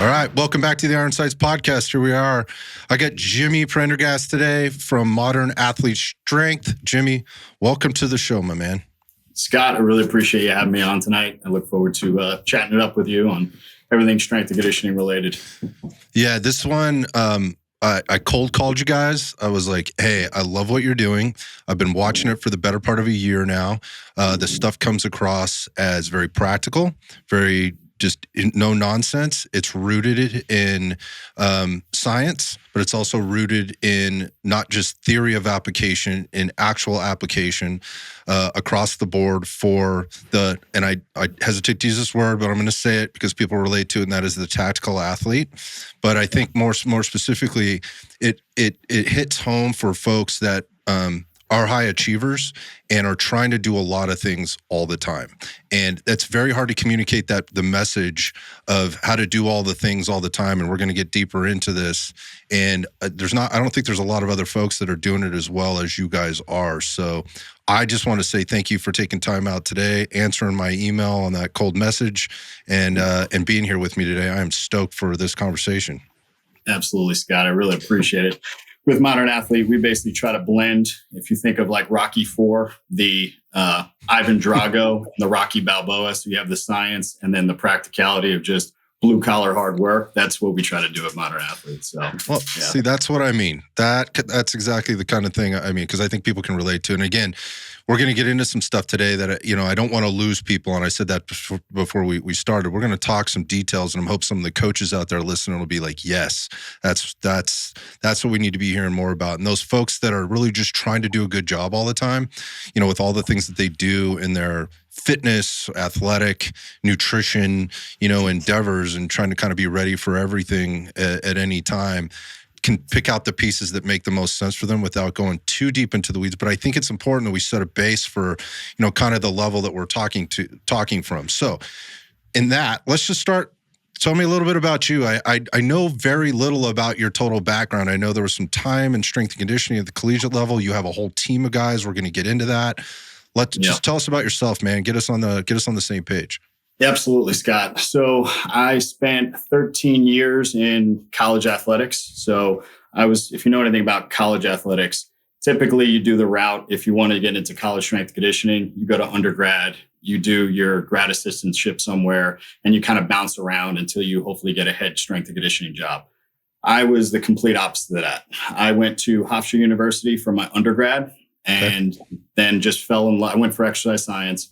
All right, welcome back to the Iron Sights podcast. Here we are. I got Jimmy Prendergast today from Modern Athlete Strength. Jimmy, welcome to the show, my man. Scott, I really appreciate you having me on tonight. I look forward to chatting it up with you on everything strength and conditioning related. Yeah, this one, I cold called you guys. I was like, hey, I love what you're doing. I've been watching it for the better part of a year now. The stuff comes across as very practical, very just no nonsense. It's rooted in science, but it's also rooted in not just theory of application, in actual application across the board for the, and I hesitate to use this word, but I'm going to say it because people relate to it, and that is the tactical athlete. But I think more specifically, it hits home for folks that are high achievers and are trying to do a lot of things all the time. And that's very hard to communicate the message of how to do all the things all the time. And we're going to get deeper into this. And I don't think there's a lot of other folks that are doing it as well as you guys are. So I just want to say thank you for taking time out today, answering my email on that cold message, and being here with me today. I am stoked for this conversation. Absolutely, Scott. I really appreciate it. With Modern Athlete, we basically try to blend, if you think of like Rocky IV, the Ivan Drago, the Rocky Balboa. So you have the science and then the practicality of just blue collar hard work. That's what we try to do at Modern Athlete. So, well, yeah. See, that's what I mean. That's exactly the kind of thing I mean, because I think people can relate to. And again, we're going to get into some stuff today that, I don't want to lose people. And I said that before we started. We're going to talk some details, and I hope some of the coaches out there listening will be like, yes, that's what we need to be hearing more about. And those folks that are really just trying to do a good job all the time, with all the things that they do in their fitness, athletic, nutrition, endeavors, and trying to kind of be ready for everything at any time, can pick out the pieces that make the most sense for them without going too deep into the weeds. But I think it's important that we set a base for, kind of the level that we're talking from. So in that, let's just start. Tell me a little bit about you. I know very little about your total background. I know there was some time in strength and conditioning at the collegiate level. You have a whole team of guys. We're going to get into that. Just tell us about yourself, man. Get us on the same page. Absolutely, Scott. So I spent 13 years in college athletics. So if you know anything about college athletics, typically you do the route. If you want to get into college strength conditioning, you go to undergrad, you do your grad assistantship somewhere, and you kind of bounce around until you hopefully get a head strength and conditioning job. I was the complete opposite of that. I went to Hofstra University for my undergrad and then just fell in love. I went for exercise science.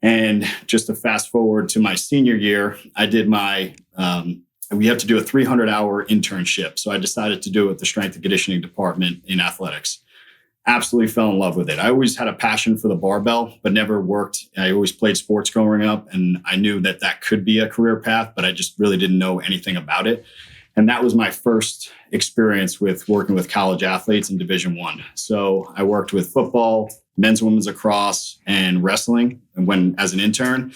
And just to fast forward to my senior year, I did we have to do a 300-hour internship. So I decided to do it with the strength and conditioning department in athletics. Absolutely fell in love with it. I always had a passion for the barbell, but never worked. I always played sports growing up, and I knew that could be a career path, but I just really didn't know anything about it. And that was my first experience with working with college athletes in Division I. So I worked with football, men's and women's lacrosse, and wrestling as an intern.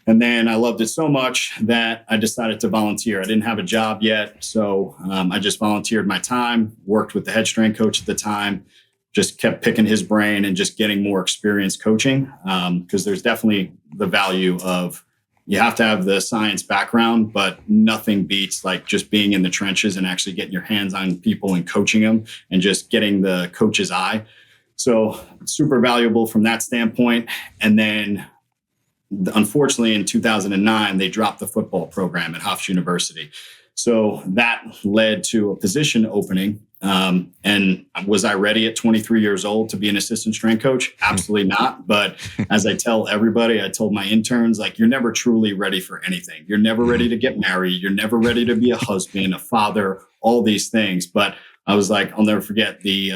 And then I loved it so much that I decided to volunteer. I didn't have a job yet. So I just volunteered my time, worked with the head strength coach at the time, just kept picking his brain and just getting more experience coaching. Because there's definitely the value of, you have to have the science background, but nothing beats like just being in the trenches and actually getting your hands on people and coaching them and just getting the coach's eye. So super valuable from that standpoint. And then unfortunately in 2009, they dropped the football program at Hofstra University. So that led to a position opening. And was I ready at 23 years old to be an assistant strength coach? Absolutely not. But as I tell everybody, I told my interns, like, you're never truly ready for anything. You're never ready to get married. You're never ready to be a husband, a father, all these things. But I was like, I'll never forget the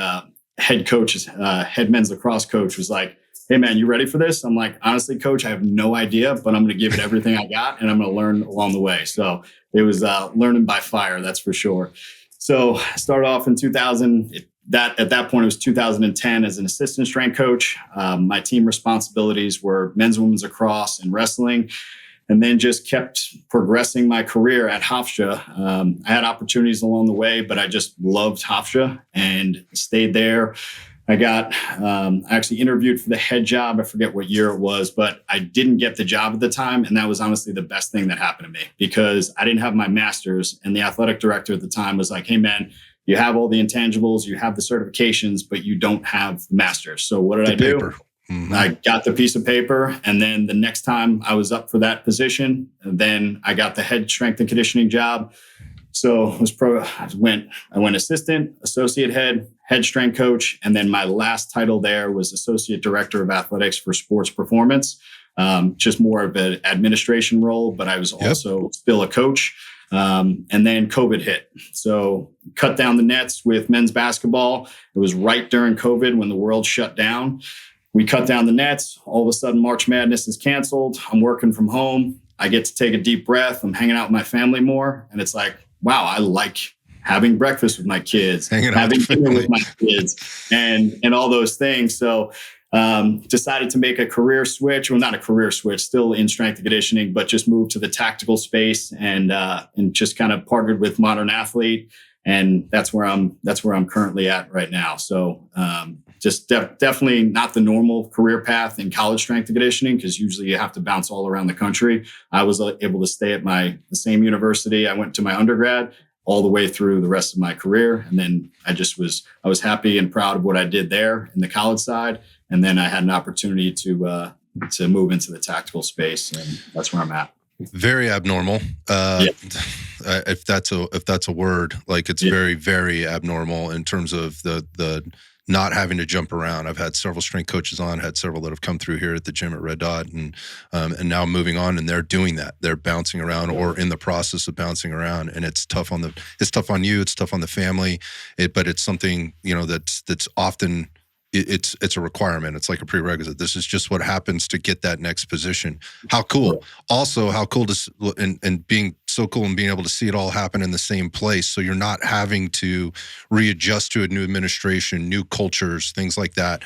head men's lacrosse coach was like, hey man, you ready for this? I'm like, honestly, coach, I have no idea, but I'm going to give it everything I got and I'm going to learn along the way. So it was learning by fire, that's for sure. So I started off in 2000. At that point, it was 2010 as an assistant strength coach. My team responsibilities were men's and women's lacrosse and wrestling, and then just kept progressing my career at Hofstra. I had opportunities along the way, but I just loved Hofstra and stayed there. I actually interviewed for the head job. I forget what year it was, but I didn't get the job at the time. And that was honestly the best thing that happened to me because I didn't have my master's. And the athletic director at the time was like, hey, man, you have all the intangibles, you have the certifications, but you don't have the master's. So what did I do? Mm-hmm. I got the piece of paper. And then the next time I was up for that position, then I got the head strength and conditioning job. So I went assistant, associate head strength coach. And then my last title there was associate director of athletics for sports performance. Just more of an administration role, but I was also still a coach. And then COVID hit. So cut down the nets with men's basketball. It was right during COVID when the world shut down. We cut down the nets. All of a sudden, March Madness is canceled. I'm working from home. I get to take a deep breath. I'm hanging out with my family more. And it's like, wow, I like having breakfast with my kids, having dinner with my kids, and all those things. So decided to make a career switch. Well, not a career switch, still in strength and conditioning, but just moved to the tactical space and just kind of partnered with Modern Athlete. And that's where I'm currently at right now. So just definitely not the normal career path in college strength and conditioning, because usually you have to bounce all around the country. I was able to stay at the same university I went to my undergrad all the way through the rest of my career. And then I was happy and proud of what I did there in the college side. And then I had an opportunity to move into the tactical space, and that's where I'm at. Very abnormal. If that's a word, like it's very, very abnormal in terms of the not having to jump around. I've had several strength coaches on, had several that have come through here at the gym at Red Dot, and now moving on, and they're doing that. They're bouncing around or in the process of bouncing around, and it's tough on you, it's tough on the family, but it's something, that's often it's a requirement. It's like a prerequisite. This is just what happens to get that next position. How cool. Also, how cool and being so cool and being able to see it all happen in the same place. So you're not having to readjust to a new administration, new cultures, things like that.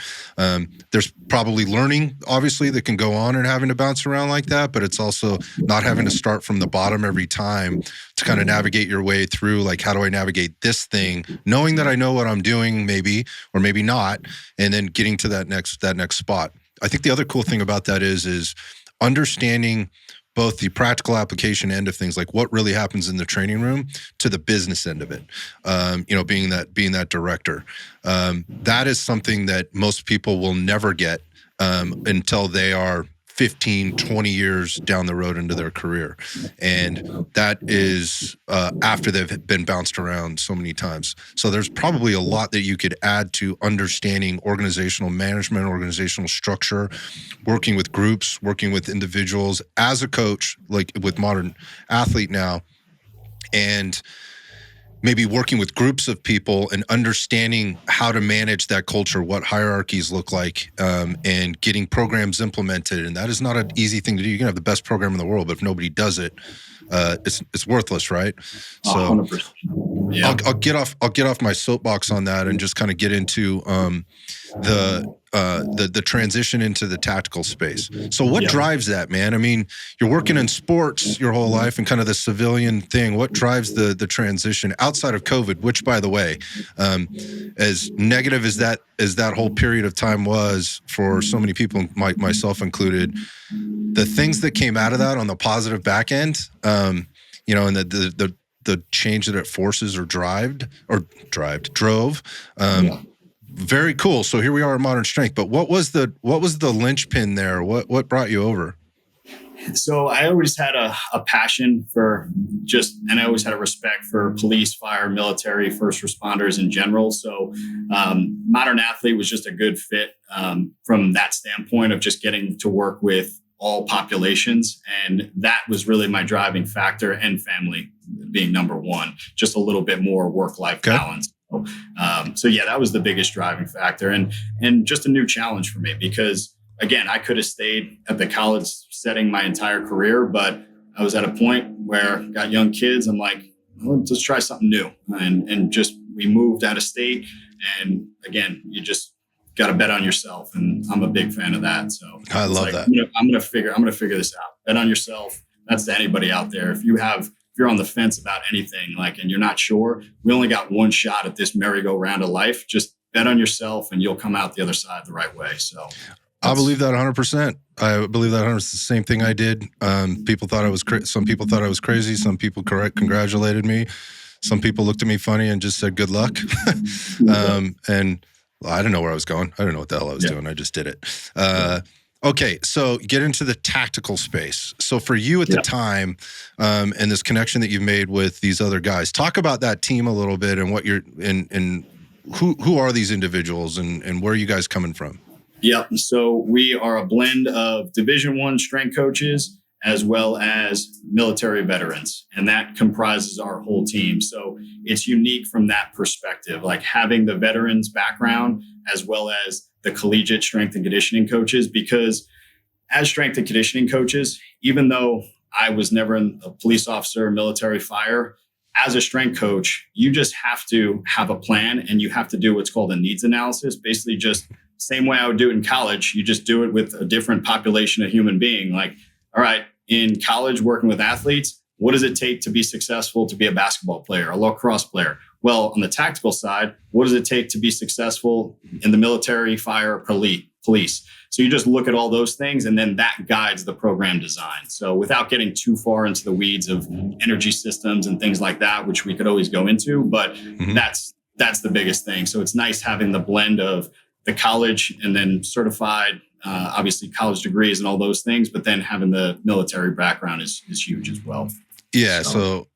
There's probably learning, obviously, that can go on and having to bounce around like that, but it's also not having to start from the bottom every time to kind of navigate your way through, like, how do I navigate this thing, knowing that I know what I'm doing, maybe, or maybe not, and then getting to that next spot. I think the other cool thing about that is understanding both the practical application end of things, like what really happens in the training room, to the business end of it. Being that director, that is something that most people will never get until they are 15, 20 years down the road into their career. And that is after they've been bounced around so many times. So there's probably a lot that you could add to understanding organizational management, organizational structure, working with groups, working with individuals as a coach, like with Modern Athlete now, and maybe working with groups of people and understanding how to manage that culture, what hierarchies look like, and getting programs implemented. And that is not an easy thing to do. You can have the best program in the world, but if nobody does it, it's worthless, right? So 100%. Yeah. I'll get off my soapbox on that and just kind of get into the transition into the tactical space. So what drives that, man? I mean, you're working in sports your whole life and kind of the civilian thing. What drives the transition outside of COVID, which, by the way, as negative as that whole period of time was for so many people, myself included, the things that came out of that on the positive back end, and the change that it forces or drove. Very cool. So here we are at Modern Strength. But what was the linchpin there? What brought you over? So I always had a passion and I always had a respect for police, fire, military, first responders in general. So Modern Athlete was just a good fit from that standpoint of just getting to work with all populations. And that was really my driving factor, and family being number one, just a little bit more work-life balance. So that was the biggest driving factor, and just a new challenge for me, because again, I could have stayed at the college setting my entire career, but I was at a point where I got young kids. I'm like, well, let's try something new. And we moved out of state. And again, you just got to bet on yourself. And I'm a big fan of that. So I love that. I'm going to figure this out. Bet on yourself. That's to anybody out there. If you're on the fence about anything, and you're not sure, we only got one shot at this merry-go-round of life. Just bet on yourself and you'll come out the other side the right way. So I believe that 100%. I believe that 100%. It's the same thing I did. People thought I was some people thought I was crazy. Some people congratulated me. Some people looked at me funny and just said good luck. And I didn't know where I was going. I didn't know what the hell I was doing. I just did it. Okay, so get into the tactical space. So for you at the time, and this connection that you've made with these other guys, talk about that team a little bit and what you're and who are these individuals and where are you guys coming from? Yep. So we are a blend of Division I strength coaches as well as military veterans, and that comprises our whole team. So it's unique from that perspective, like having the veterans background as well as the collegiate strength and conditioning coaches, because as strength and conditioning coaches, even though I was never a police officer, military, fire, as a strength coach, you just have to have a plan and you have to do what's called a needs analysis. Basically, just same way I would do it in college, you just do it with a different population of human being. Like, all right, in college, working with athletes, what does it take to be successful, to be a basketball player, a lacrosse player? Well, on the tactical side, what does it take to be successful in the military, fire, police? So you just look at all those things, and then that guides the program design. So without getting too far into the weeds of energy systems and things like that, which we could always go into, but that's the biggest thing. So it's nice having the blend of the college and then certified, obviously college degrees and all those things, but then having the military background is huge as well. Yeah. So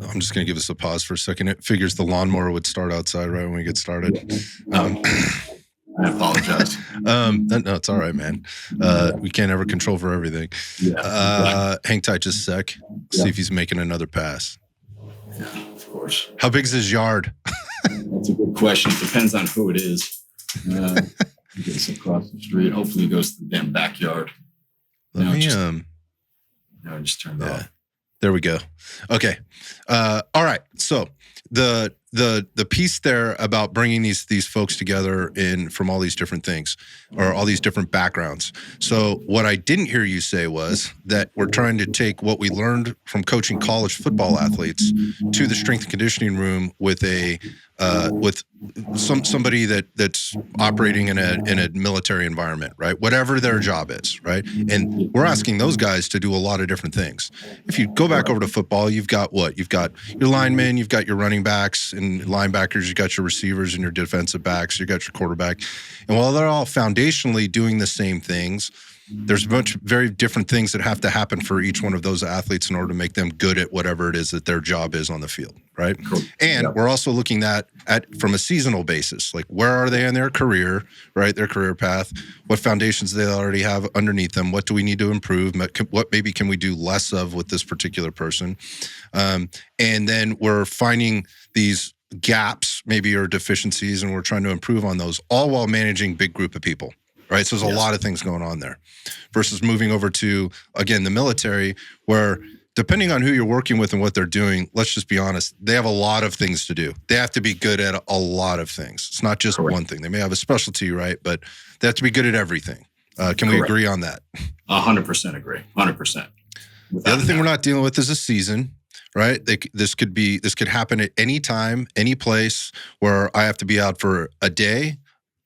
I'm just going to give us a pause for a second. It figures the lawnmower would start outside right when we get started. I apologize. No, it's all right, man. We can't ever control for everything. Hang tight just a sec. See if he's making another pass. Yeah, of course. How big is his yard? That's a good question. It depends on who it is. Gets across the street. Hopefully it goes to the damn backyard. Just turned off. There we go. Okay. All right. So the piece there about bringing these folks together from all these different things or all these different backgrounds. So what I didn't hear you say was that we're trying to take what we learned from coaching college football athletes to the strength and conditioning room with somebody that's operating in a military environment, right? Whatever their job is, right? And we're asking those guys to do a lot of different things. If you go back over to football, you've got what? You've got your linemen, you've got your running backs and linebackers, you've got your receivers and your defensive backs, you've got your quarterback. And while they're all foundationally doing the same things, there's a bunch of very different things that have to happen for each one of those athletes in order to make them good at whatever it is that their job is on the field, right? Cool. And we're also looking at from a seasonal basis, like where are they in their career, right? Their career path, what foundations they already have underneath them, what do we need to improve, what maybe can we do less of with this particular person? And then we're finding these gaps maybe or deficiencies, and we're trying to improve on those, all while managing big group of people. Right. So there's a lot of things going on there versus moving over to, again, the military, where depending on who you're working with and what they're doing, let's just be honest, they have a lot of things to do. They have to be good at a lot of things. It's not just one thing. They may have a specialty, right? But they have to be good at everything. Can we agree on that? 100% agree. 100%. The other thing we're not dealing with is a season. Right. This could happen at any time, any place where I have to be out for a day,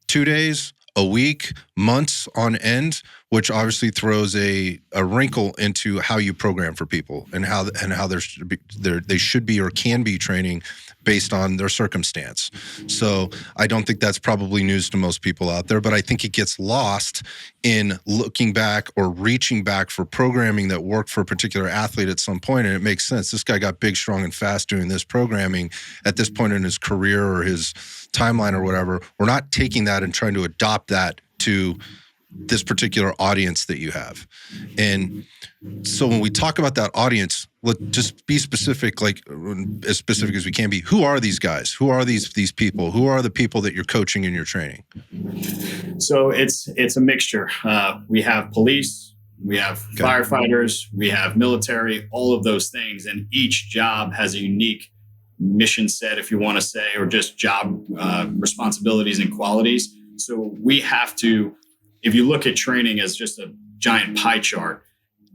2 days, a week, months on end, which obviously throws a wrinkle into how you program for people and how they should be or can be training based on their circumstance. So I don't think that's probably news to most people out there, but I think it gets lost in looking back or reaching back for programming that worked for a particular athlete at some point. And it makes sense. This guy got big, strong, and fast doing this programming at this point in his career or his timeline or whatever. We're not taking that and trying to adopt that to this particular audience that you have. And so when we talk about that audience, let's just be specific, like as specific as we can be. Who are these guys? Who are these people? Who are the people that you're coaching and you're training? So it's a mixture. We have police, we have firefighters, we have military, all of those things. And each job has a unique mission set, if you want to say, or just job responsibilities and qualities. So we have to, if you look at training as just a giant pie chart,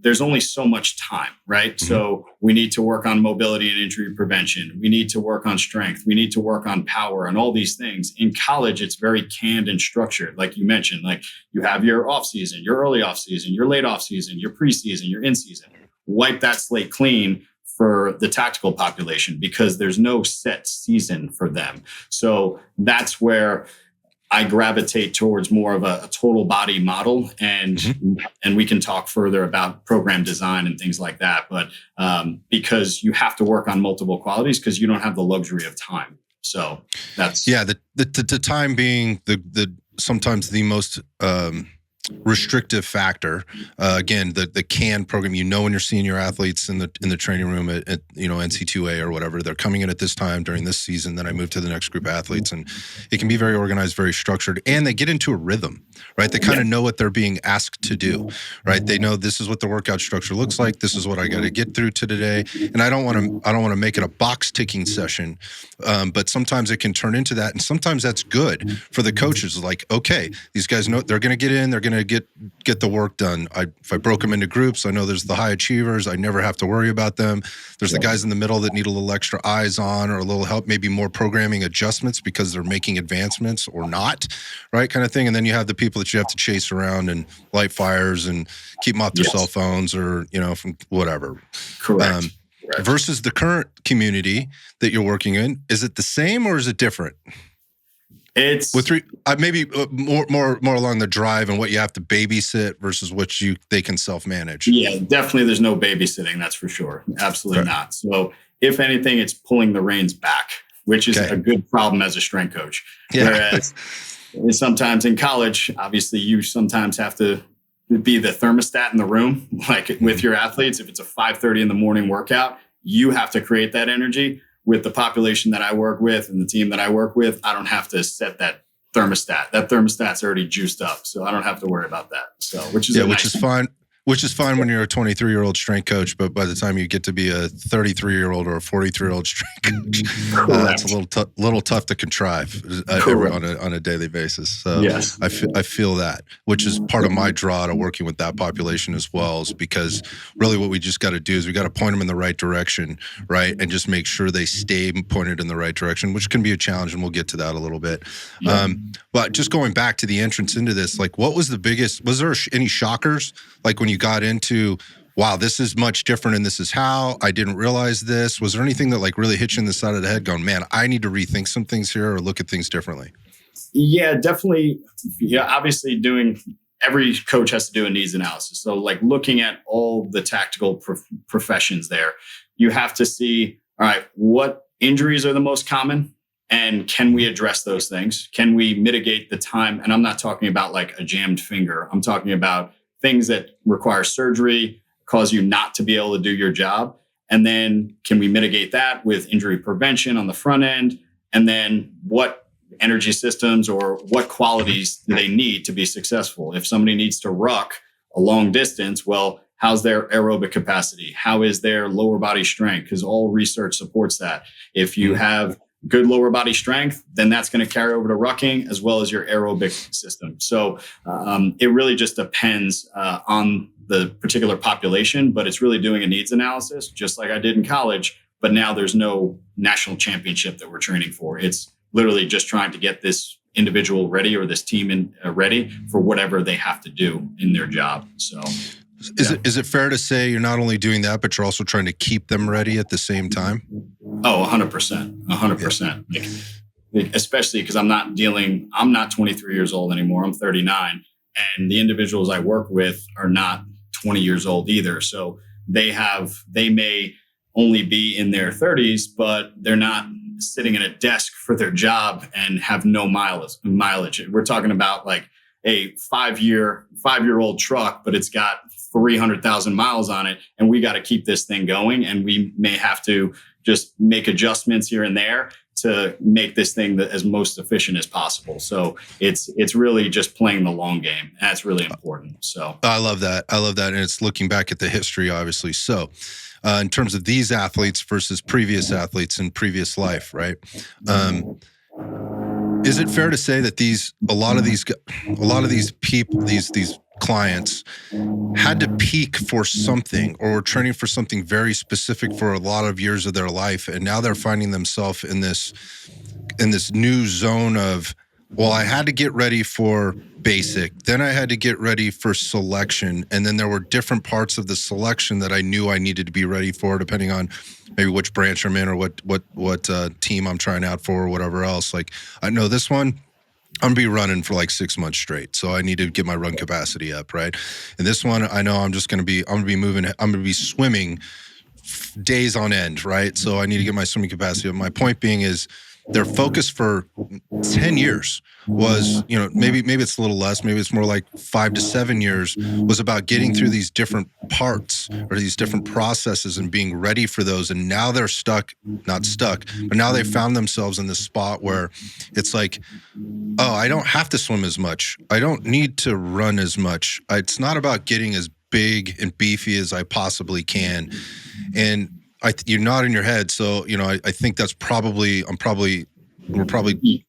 there's only so much time, right? Mm-hmm. So we need to work on mobility and injury prevention. We need to work on strength. We need to work on power and all these things. In college, it's very canned and structured. Like you mentioned, like you have your off season, your early off season, your late off season, your preseason, your in season. Wipe that slate clean for the tactical population because there's no set season for them. So that's where I gravitate towards more of a total body model, and we can talk further about program design and things like that. But because you have to work on multiple qualities because you don't have the luxury of time. So that's the time being the sometimes the most restrictive factor. Again, the CAN program, when you're seeing your athletes in the training room at NC2A or whatever, they're coming in at this time during this season, then I move to the next group of athletes, and it can be very organized, very structured, and they get into a rhythm, right? They kind of know what they're being asked to do, right? They know this is what the workout structure looks like. This is what I got to get through to today. And I don't want to make it a box ticking session. But sometimes it can turn into that. And sometimes that's good for the coaches. Like, okay, these guys know they're going to get in, they're going to get the work done. If I broke them into groups, I know there's the high achievers. I never have to worry about them. There's the guys in the middle that need a little extra eyes on or a little help, maybe more programming adjustments because they're making advancements or not, right? Kind of thing. And then you have the people that you have to chase around and light fires and keep them off their cell phones or, from whatever. Correct. Versus the current community that you're working in, is it the same or is it different? It's with maybe more along the drive and what you have to babysit versus what they can self-manage. Yeah, definitely. There's no babysitting. That's for sure. Absolutely not. So if anything, it's pulling the reins back, which is a good problem as a strength coach. Yeah. Whereas sometimes in college, obviously you sometimes have to be the thermostat in the room, like with your athletes. If it's a 5:30 in the morning workout, you have to create that energy. With the population that I work with and the team that I work with, I don't have to set that thermostat. That thermostat's already juiced up, so I don't have to worry about that. So, which is fine. Which is fine when you're a 23-year-old strength coach, but by the time you get to be a 33-year-old or a 43-year-old strength coach, that's a little tough to contrive on a daily basis. So yes. I feel that, which is part of my draw to working with that population as well, is because really what we just got to do is we got to point them in the right direction, right, and just make sure they stay pointed in the right direction, which can be a challenge, and we'll get to that a little bit. Yeah. But just going back to the entrance into this, like, what was the biggest? Was there any shockers? Like when you got into, wow, this is much different and this is how, I didn't realize this. Was there anything that like really hit you in the side of the head going, man, I need to rethink some things here or look at things differently? Yeah, definitely. Yeah, obviously every coach has to do a needs analysis. So like looking at all the tactical professions there, you have to see, all right, what injuries are the most common? And can we address those things? Can we mitigate the time? And I'm not talking about like a jammed finger. I'm talking about things that require surgery, cause you not to be able to do your job. And then can we mitigate that with injury prevention on the front end? And then what energy systems or what qualities do they need to be successful? If somebody needs to ruck a long distance, well, how's their aerobic capacity? How is their lower body strength? Because all research supports that. If you have good lower body strength, then that's going to carry over to rucking as well as your aerobic system. So it really just depends on the particular population, but it's really doing a needs analysis, just like I did in college. But now there's no national championship that we're training for. It's literally just trying to get this individual ready or this team ready for whatever they have to do in their job. So is it fair to say you're not only doing that, but you're also trying to keep them ready at the same time? Oh, 100%. 100%. Like, especially because I'm not 23 years old anymore. I'm 39. And the individuals I work with are not 20 years old either. So they may only be in their 30s, but they're not sitting at a desk for their job and have no mileage. We're talking about like a 5-year-old truck, but it's got 300,000 miles on it. And we got to keep this thing going. And we may have to just make adjustments here and there to make this thing as most efficient as possible. So it's really just playing the long game. That's really important. So I love that. And it's looking back at the history, obviously. So in terms of these athletes versus previous athletes in previous life, right? Is it fair to say that a lot of these people, these clients had to peak for something or were training for something very specific for a lot of years of their life. And now they're finding themselves in this new zone of, well, I had to get ready for basic, then I had to get ready for selection. And then there were different parts of the selection that I knew I needed to be ready for, depending on maybe which branch I'm in or what team I'm trying out for or whatever else. Like, I know this one, I'm gonna be running for like 6 months straight. So I need to get my run capacity up, right? And this one, I know I'm gonna be swimming days on end, right? So I need to get my swimming capacity up. My point being is their focus for 10 years was, maybe it's a little less, maybe it's more like 5 to 7 years, was about getting through these different parts or these different processes and being ready for those. And now they're not stuck, but now they found themselves in this spot where it's like, oh, I don't have to swim as much. I don't need to run as much. It's not about getting as big and beefy as I possibly can. And you're nodding your head. So, I think we're probably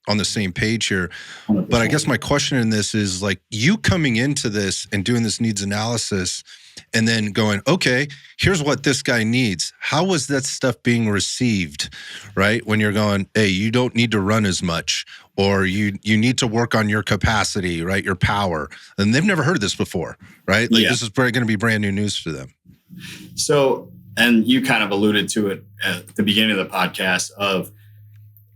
on the same page here. 100%. But I guess my question in this is like you coming into this and doing this needs analysis and then going, okay, here's what this guy needs. How was that stuff being received, right? When you're going, hey, you don't need to run as much, or you need to work on your capacity, right? Your power. And they've never heard this before, right? Like This is going to be brand new news for them. So, and you kind of alluded to it at the beginning of the podcast of,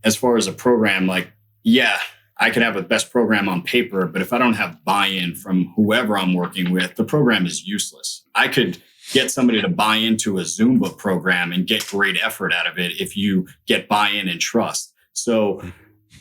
as far as a program, like, yeah, I could have a best program on paper, but if I don't have buy-in from whoever I'm working with, the program is useless. I could get somebody to buy into a Zumba program and get great effort out of it if you get buy-in and trust. So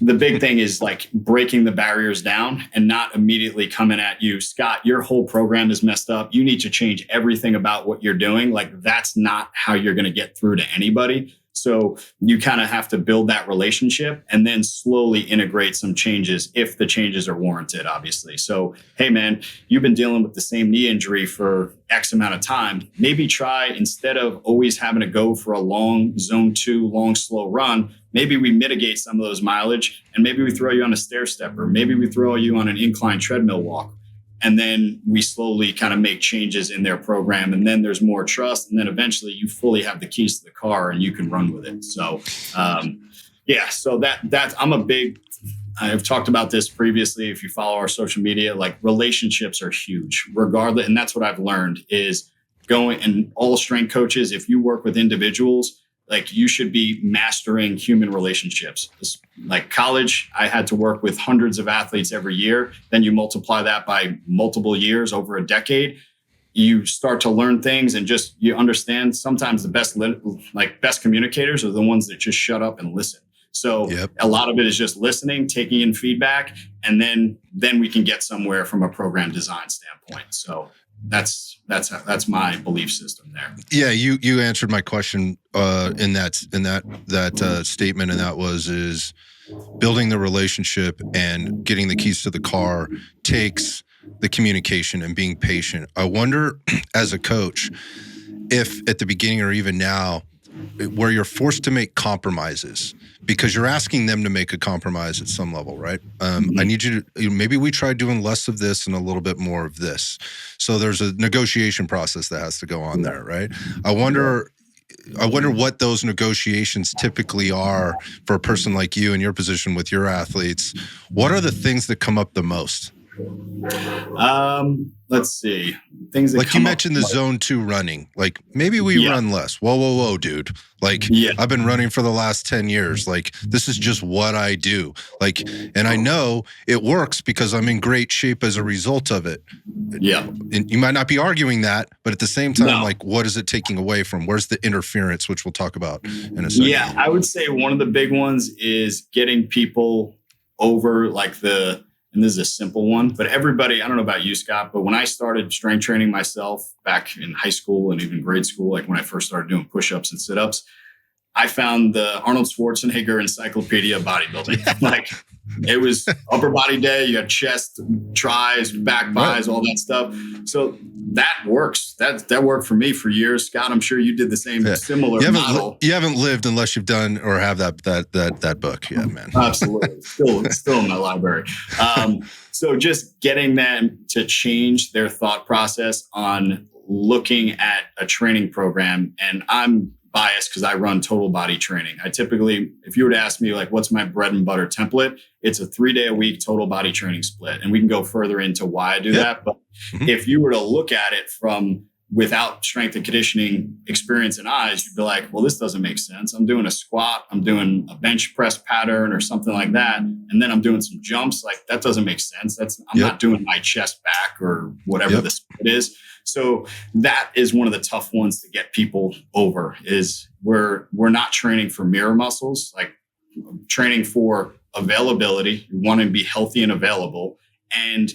the big thing is like breaking the barriers down and not immediately coming at you, Scott, your whole program is messed up. You need to change everything about what you're doing. Like, that's not how you're going to get through to anybody. So you kind of have to build that relationship and then slowly integrate some changes if the changes are warranted, obviously. So, hey, man, you've been dealing with the same knee injury for X amount of time. Maybe try, instead of always having to go for a long zone 2, long, slow run, maybe we mitigate some of those mileage and maybe we throw you on a stair stepper. Maybe we throw you on an incline treadmill walk. And then we slowly kind of make changes in their program. And then there's more trust. And then eventually you fully have the keys to the car and you can run with it. So, so I've talked about this previously. If you follow our social media, like, relationships are huge regardless. And that's what I've learned is and all strength coaches, if you work with individuals, like, you should be mastering human relationships. Like college, I had to work with hundreds of athletes every year. Then you multiply that by multiple years, over a decade. You start to learn things and just, you understand sometimes the best communicators are the ones that just shut up and listen. So A lot of it is just listening, taking in feedback, and then we can get somewhere from a program design standpoint. So that's my belief system there. Yeah, you answered my question in that statement, and that is building the relationship and getting the keys to the car takes the communication and being patient. I wonder, as a coach, if at the beginning or even now, where you're forced to make compromises because you're asking them to make a compromise at some level, right? I need you to, maybe we try doing less of this and a little bit more of this. So there's a negotiation process that has to go on there, right? I wonder what those negotiations typically are for a person like you in your position with your athletes. What are the things that come up the most? Let's see. Things that like you mentioned the zone 2 running. Like, maybe we run less. Whoa, dude. Like, I've been running for the last 10 years. Like, this is just what I do. Like, and I know it works because I'm in great shape as a result of it. Yeah. And you might not be arguing that, but at the same time, like, what is it taking away from? Where's the interference, which we'll talk about in a second? Yeah, I would say one of the big ones is getting people over and this is a simple one, but everybody, I don't know about you, Scott, but when I started strength training myself back in high school and even grade school, like when I first started doing push-ups and sit-ups, I found the Arnold Schwarzenegger Encyclopedia of Bodybuilding. Like, It was upper body day. You had chest, tris, back buys, all that stuff. So that works. That worked for me for years. Scott, I'm sure you did the same similar model. You haven't lived unless you've done or have that book. Yeah, man. Absolutely. Still in my library. So just getting them to change their thought process on looking at a training program. And I'm biased because I run total body training. I typically, if you were to ask me like, what's my bread and butter template? It's a 3-day-a-week total body training split. And we can go further into why I do that. But if you were to look at it from without strength and conditioning experience and eyes, you'd be like, well, this doesn't make sense. I'm doing a squat, I'm doing a bench press pattern or something like that. And then I'm doing some jumps. Like that doesn't make sense. I'm not doing my chest back or whatever the split is. So that is one of the tough ones to get people over is we're not training for mirror muscles, like training for availability. You want to be healthy and available. And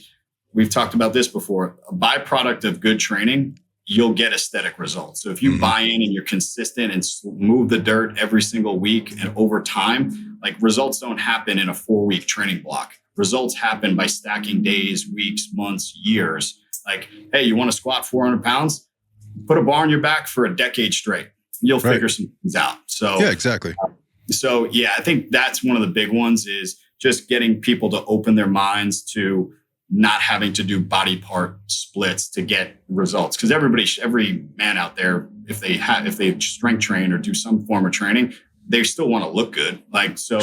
we've talked about this before. A byproduct of good training, you'll get aesthetic results. So if you buy in and you're consistent and move the dirt every single week and over time, like results don't happen in a 4-week training block. Results happen by stacking days, weeks, months, years. Like, hey, you want to squat 400 pounds? Put a bar on your back for a decade straight. You'll figure some things out. So yeah, exactly. So yeah, I think that's one of the big ones is just getting people to open their minds to not having to do body part splits to get results. Because every man out there, if they strength train or do some form of training, they still want to look good. Like, so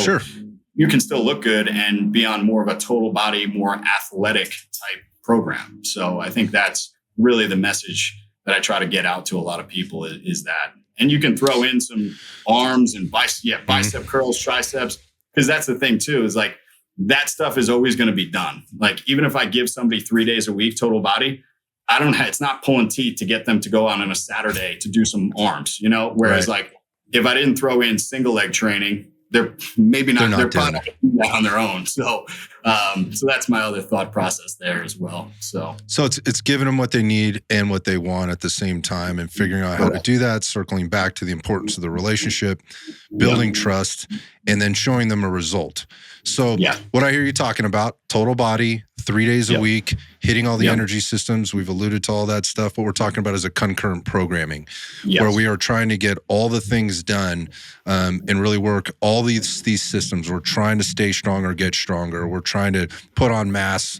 you can still look good and be on more of a total body, more athletic type program. So I think that's really the message that I try to get out to a lot of people is that. And you can throw in some arms and bicep curls, triceps, because that's the thing too, is like that stuff is always going to be done. Like even if I give somebody 3 days a week total body, it's not pulling teeth to get them to go on a Saturday to do some arms, whereas like if I didn't throw in single leg training, they're probably not going to do that on their own. So that's my other thought process there as well. So it's giving them what they need and what they want at the same time and figuring out how to do that, circling back to the importance of the relationship, building trust, and then showing them a result. So what I hear you talking about, total body, 3 days a week, hitting all the energy systems. We've alluded to all that stuff. What we're talking about is a concurrent programming where we are trying to get all the things done and really work all these systems. We're trying to stay strong or get stronger. We're trying to put on mass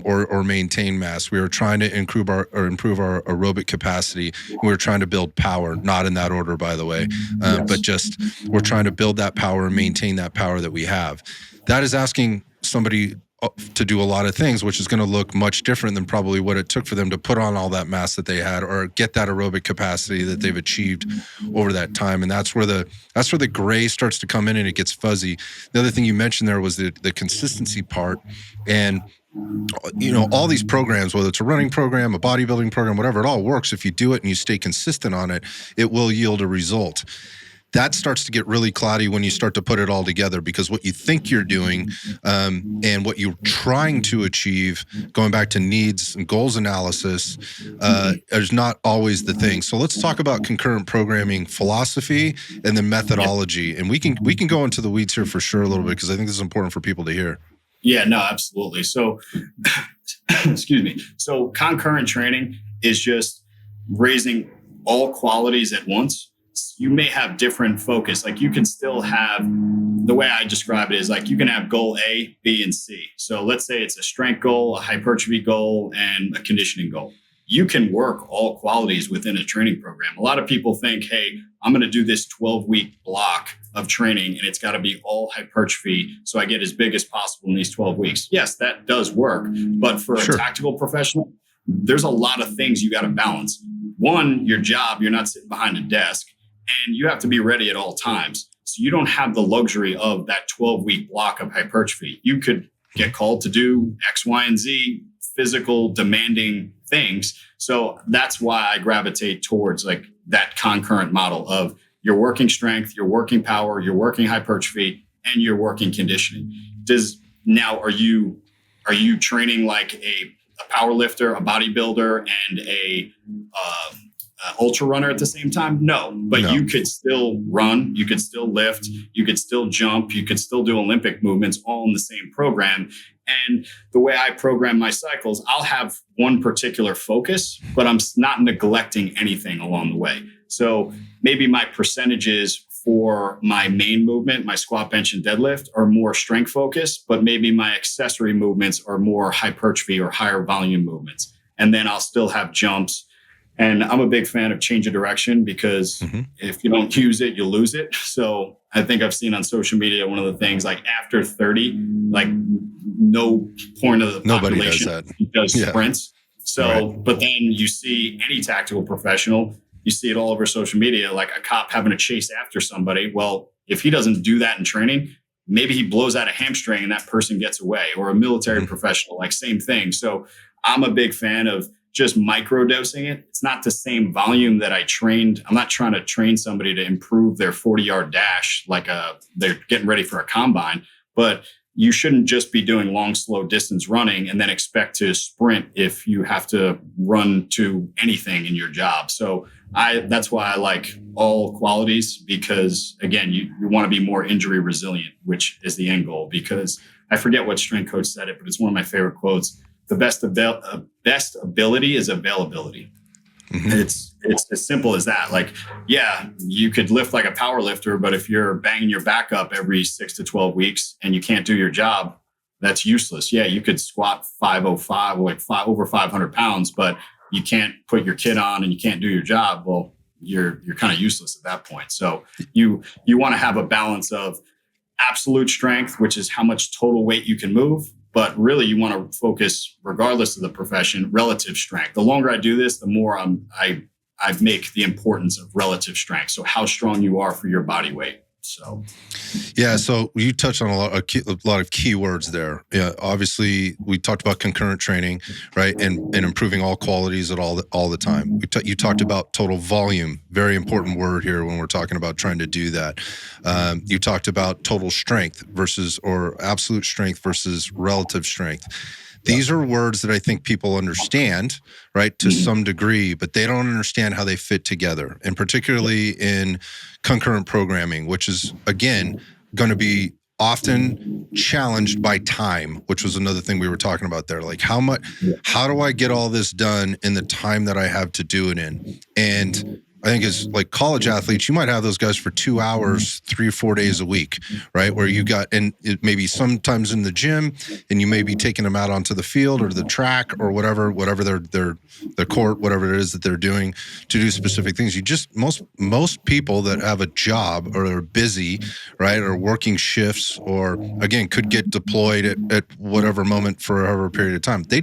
or maintain mass. We are trying to improve our aerobic capacity. We're trying to build power, not in that order, by the way, but just we're trying to build that power and maintain that power that we have. That is asking somebody to do a lot of things, which is going to look much different than probably what it took for them to put on all that mass that they had or get that aerobic capacity that they've achieved over that time. And that's where the gray starts to come in and it gets fuzzy. The other thing you mentioned there was the consistency part. And all these programs, whether it's a running program, a bodybuilding program, whatever, it all works. If you do it and you stay consistent on it, it will yield a result. That starts to get really cloudy when you start to put it all together because what you think you're doing and what you're trying to achieve, going back to needs and goals analysis, is not always the thing. So let's talk about concurrent programming philosophy and then methodology. And we can go into the weeds here for sure a little bit because I think this is important for people to hear. Yeah, no, absolutely. So, excuse me. So concurrent training is just raising all qualities at once. You may have different focus. Like you can still have, the way I describe it is like you can have goal A, B, and C. So let's say it's a strength goal, a hypertrophy goal, and a conditioning goal. You can work all qualities within a training program. A lot of people think, hey, I'm going to do this 12-week block of training and it's got to be all hypertrophy so I get as big as possible in these 12 weeks. Yes, that does work. But for a tactical professional, there's a lot of things you got to balance. One, your job, you're not sitting behind a desk. And you have to be ready at all times. So you don't have the luxury of that 12-week block of hypertrophy. You could get called to do X, Y, and Z physical demanding things. So that's why I gravitate towards like that concurrent model of you're working strength, you're working power, you're working hypertrophy, and you're working conditioning. Are you training like a power lifter, a bodybuilder, and a ultra runner at the same time? No, but you could still run, you could still lift, you could still jump, you could still do Olympic movements all in the same program. And the way I program my cycles, I'll have one particular focus, but I'm not neglecting anything along the way. So maybe my percentages for my main movement, my squat, bench, and deadlift are more strength focused, but maybe my accessory movements are more hypertrophy or higher volume movements. And then I'll still have jumps. And I'm a big fan of change of direction because if you don't use it, you lose it. So I think I've seen on social media, one of the things like after 30, like no point of the Nobody population does sprints. So, but then you see any tactical professional, you see it all over social media, like a cop having to chase after somebody. Well, if he doesn't do that in training, maybe he blows out a hamstring and that person gets away, or a military professional, like same thing. So I'm a big fan of just microdosing it. It's not the same volume that I trained. I'm not trying to train somebody to improve their 40-yard dash like they're getting ready for a combine, but you shouldn't just be doing long, slow distance running and then expect to sprint if you have to run to anything in your job. So that's why I like all qualities, because again, you want to be more injury resilient, which is the end goal. Because I forget what strength coach said it, but it's one of my favorite quotes. The best ability is availability. It's as simple as that. Like, yeah, you could lift like a power lifter, but if you're banging your back up every 6 to 12 weeks and you can't do your job, that's useless. Yeah, you could squat 505, like over 500 pounds, but you can't put your kit on and you can't do your job. Well, you're kind of useless at that point. So you want to have a balance of absolute strength, which is how much total weight you can move. But really, you want to focus, regardless of the profession, relative strength. The longer I do this, the more I make the importance of relative strength. So how strong you are for your body weight. So, yeah. So you touched on a lot of key words there. Yeah. Obviously, we talked about concurrent training, right, and improving all qualities at all the time. You talked about total volume, very important word here when we're talking about trying to do that. You talked about total strength or absolute strength versus relative strength. These are words that I think people understand, right, to some degree, but they don't understand how they fit together, and particularly in concurrent programming, which is, again, going to be often challenged by time, which was another thing we were talking about there. Like, how do I get all this done in the time that I have to do it in? And I think it's like college athletes, you might have those guys for 2 hours, 3 or 4 days a week, right? Where you got, and it maybe sometimes in the gym, and you may be taking them out onto the field or the track or whatever their court, whatever it is that they're doing to do specific things. You just, most people that have a job or are busy, right, or working shifts, or again, could get deployed at whatever moment for however period of time. They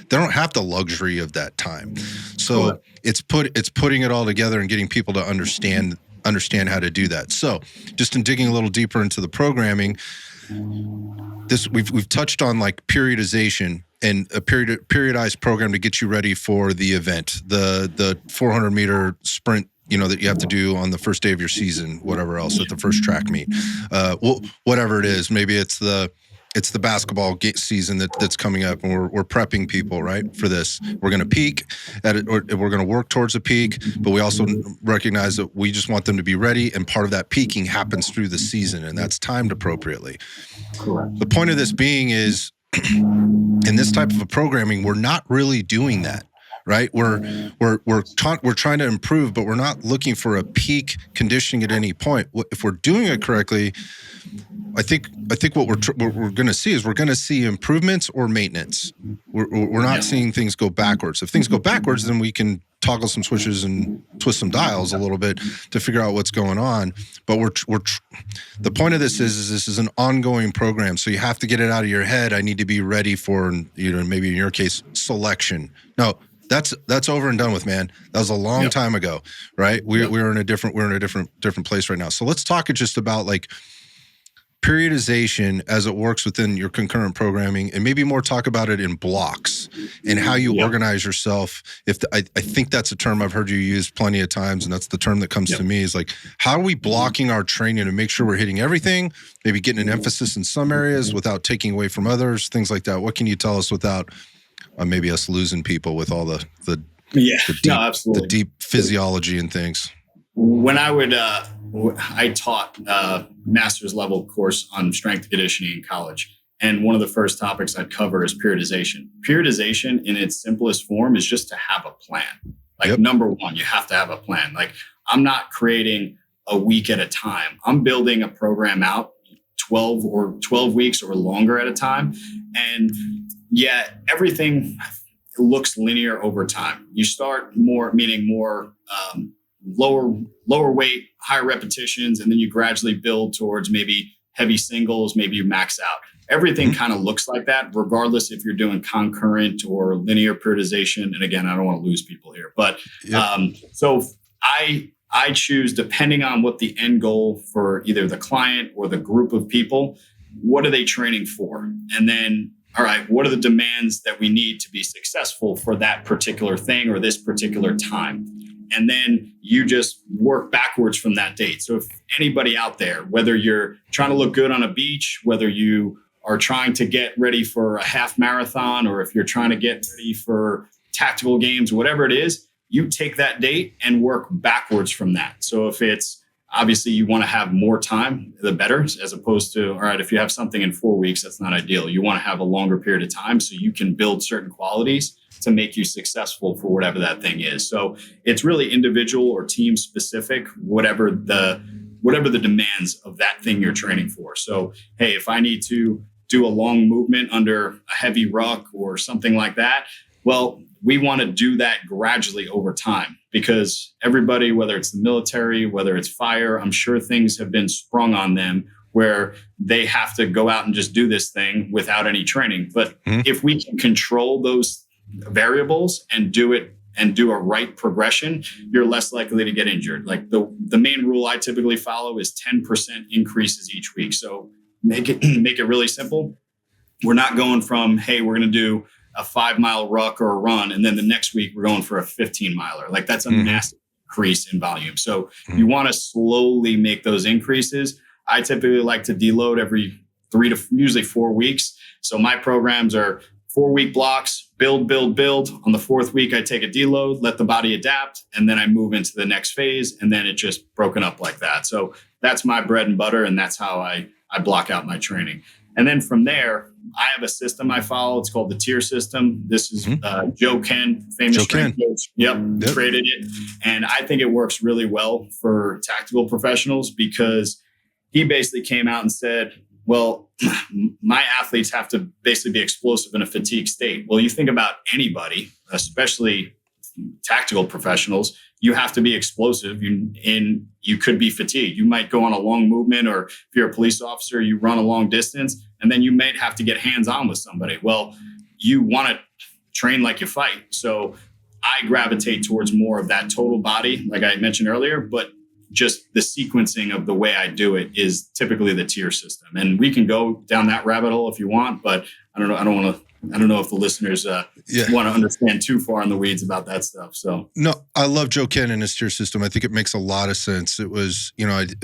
don't have the luxury of that time. So it's putting it all together and getting people to understand how to do that. So just in digging a little deeper into the programming, we've touched on like periodization and a periodized program to get you ready for the event, the 400 meter sprint, that you have to do on the first day of your season, whatever else, at the first track meet, whatever it is. Maybe it's the basketball season that's coming up, and we're prepping people, right, for this. We're going to peak at it, or we're going to work towards a peak, but we also recognize that we just want them to be ready, and part of that peaking happens through the season, and that's timed appropriately. Correct. The point of this being is, in this type of a programming, we're not really doing that. Right, we're trying to improve, but we're not looking for a peak conditioning at any point. If we're doing it correctly, I think what we're going to see is we're going to see improvements or maintenance. We're not seeing things go backwards. If things go backwards, then we can toggle some switches and twist some dials a little bit to figure out what's going on. But the point of this is this is an ongoing program, so you have to get it out of your head. I need to be ready for, maybe in your case, selection. No. That's over and done with, man. That was a long time ago, right? We're in a different place right now. So let's talk just about like periodization as it works within your concurrent programming, and maybe more talk about it in blocks and how you organize yourself. I think that's a term I've heard you use plenty of times, and that's the term that comes to me, is like, how are we blocking our training to make sure we're hitting everything, maybe getting an emphasis in some areas without taking away from others, things like that. What can you tell us without maybe us losing people with all the Yeah, the no, the absolutely. deep physiology and things. When I taught master's level course on strength conditioning in college. And one of the first topics I'd cover is periodization. Periodization in its simplest form is just to have a plan. Like Yep. number one, you have to have a plan. Like I'm not creating a week at a time. I'm building a program out 12 weeks or longer at a time. And yet everything looks linear over time. You start more, meaning more lower weight, higher repetitions, and then you gradually build towards maybe heavy singles, maybe you max out. Everything kind of looks like that, regardless if you're doing concurrent or linear periodization. And again, I don't want to lose people here, but Yep. so I choose, depending on what the end goal for either the client or the group of people, what are they training for? And then, all right, what are the demands that we need to be successful for that particular thing or this particular time? And then you just work backwards from that date. So if anybody out there, whether you're trying to look good on a beach, whether you are trying to get ready for a half marathon, or if you're trying to get ready for tactical games, whatever it is, you take that date and work backwards from that. So if it's obviously you want to have more time, the better, as opposed to, all right, if you have something in 4 weeks, that's not ideal. You want to have a longer period of time so you can build certain qualities to make you successful for whatever that thing is. So it's really individual or team specific, whatever the demands of that thing you're training for. So, hey, if I need to do a long movement under a heavy ruck or something like that, well, we want to do that gradually over time, because everybody, whether it's the military, whether it's fire, I'm sure things have been sprung on them where they have to go out and just do this thing without any training. But if we can control those variables and do it and do a right progression, you're less likely to get injured. Like the main rule I typically follow is 10% increases each week. So make it really simple. We're not going from, hey, we're going to do a 5-mile ruck or a run, and then the next week we're going for a 15-miler. Like that's a massive increase in volume. So you want to slowly make those increases. I typically like to deload every 3 to usually 4 weeks. So my programs are 4-week blocks, build. On the 4th week, I take a deload, let the body adapt, and then I move into the next phase. And then it just broken up like that. So that's my bread and butter. And that's how I block out my training. And then from there, I have a system I follow. It's called the tier system. This is Joe Ken, famous strength coach. Yep, created it. And I think it works really well for tactical professionals, because he basically came out and said, well, my athletes have to basically be explosive in a fatigue state. Well, you think about anybody, especially tactical professionals, you have to be explosive. You could be fatigued. You might go on a long movement, or if you're a police officer, you run a long distance, and then you might have to get hands-on with somebody. Well, you want to train like you fight. So I gravitate towards more of that total body, like I mentioned earlier, but just the sequencing of the way I do it is typically the tier system. And we can go down that rabbit hole if you want, but I don't know if the listeners want to understand too far in the weeds about that stuff. So no, I love Joe Ken and his tier system. I think it makes a lot of sense. It was,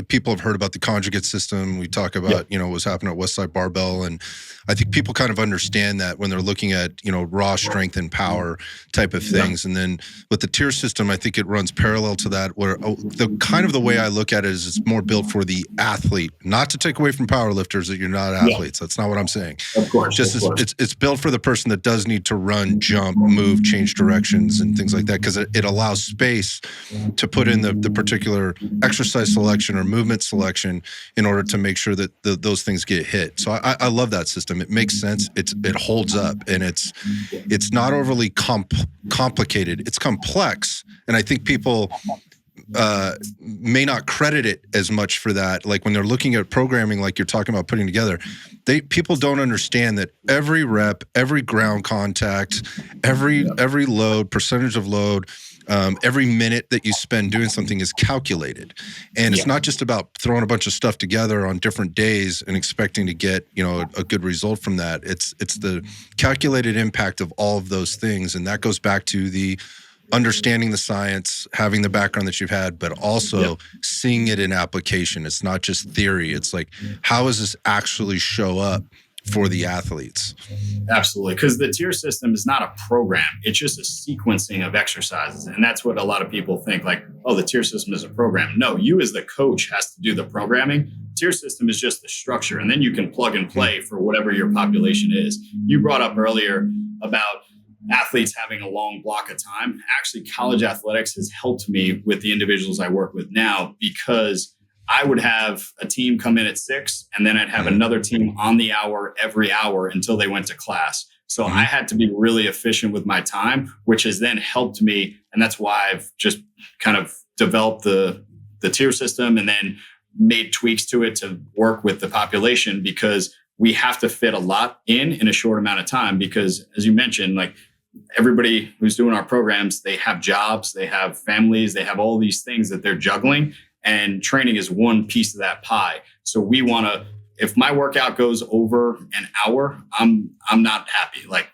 people have heard about the conjugate system. We talk about, what's happening at Westside Barbell. And I think people kind of understand that when they're looking at, raw strength and power type of things. And then with the tier system, I think it runs parallel to that, where the way I look at it is it's more built for the athlete, not to take away from power lifters that you're not athletes. That's not what I'm saying. Of course. It's built for the person that does need to run, jump, move, change directions and things like that, because it allows space to put in the particular exercise selection or movement selection in order to make sure that those things get hit. So I love that system. It makes sense. It holds up, and it's not overly complicated. It's complex, and I think people may not credit it as much for that. Like when they're looking at programming, like you're talking about putting together, people don't understand that every rep, every ground contact, every load, percentage of load, every minute that you spend doing something is calculated. And it's not just about throwing a bunch of stuff together on different days and expecting to get, a good result from that. It's the calculated impact of all of those things. And that goes back to the understanding the science, having the background that you've had, but also seeing it in application. It's not just theory. It's like, how does this actually show up for the athletes. Absolutely. Because the tier system is not a program. It's just a sequencing of exercises. And that's what a lot of people think, like, oh, the tier system is a program. No, you as the coach has to do the programming. Tier system is just the structure. And then you can plug and play for whatever your population is. You brought up earlier about athletes having a long block of time. Actually, college athletics has helped me with the individuals I work with now, because I would have a team come in at 6, and then I'd have another team on the hour every hour until they went to class. So I had to be really efficient with my time, which has then helped me. And that's why I've just kind of developed the tier system and then made tweaks to it to work with the population, because we have to fit a lot in a short amount of time. Because as you mentioned, like, everybody who's doing our programs, they have jobs, they have families, they have all these things that they're juggling. And training is one piece of that pie. So we want to, if my workout goes over an hour, I'm not happy. Like,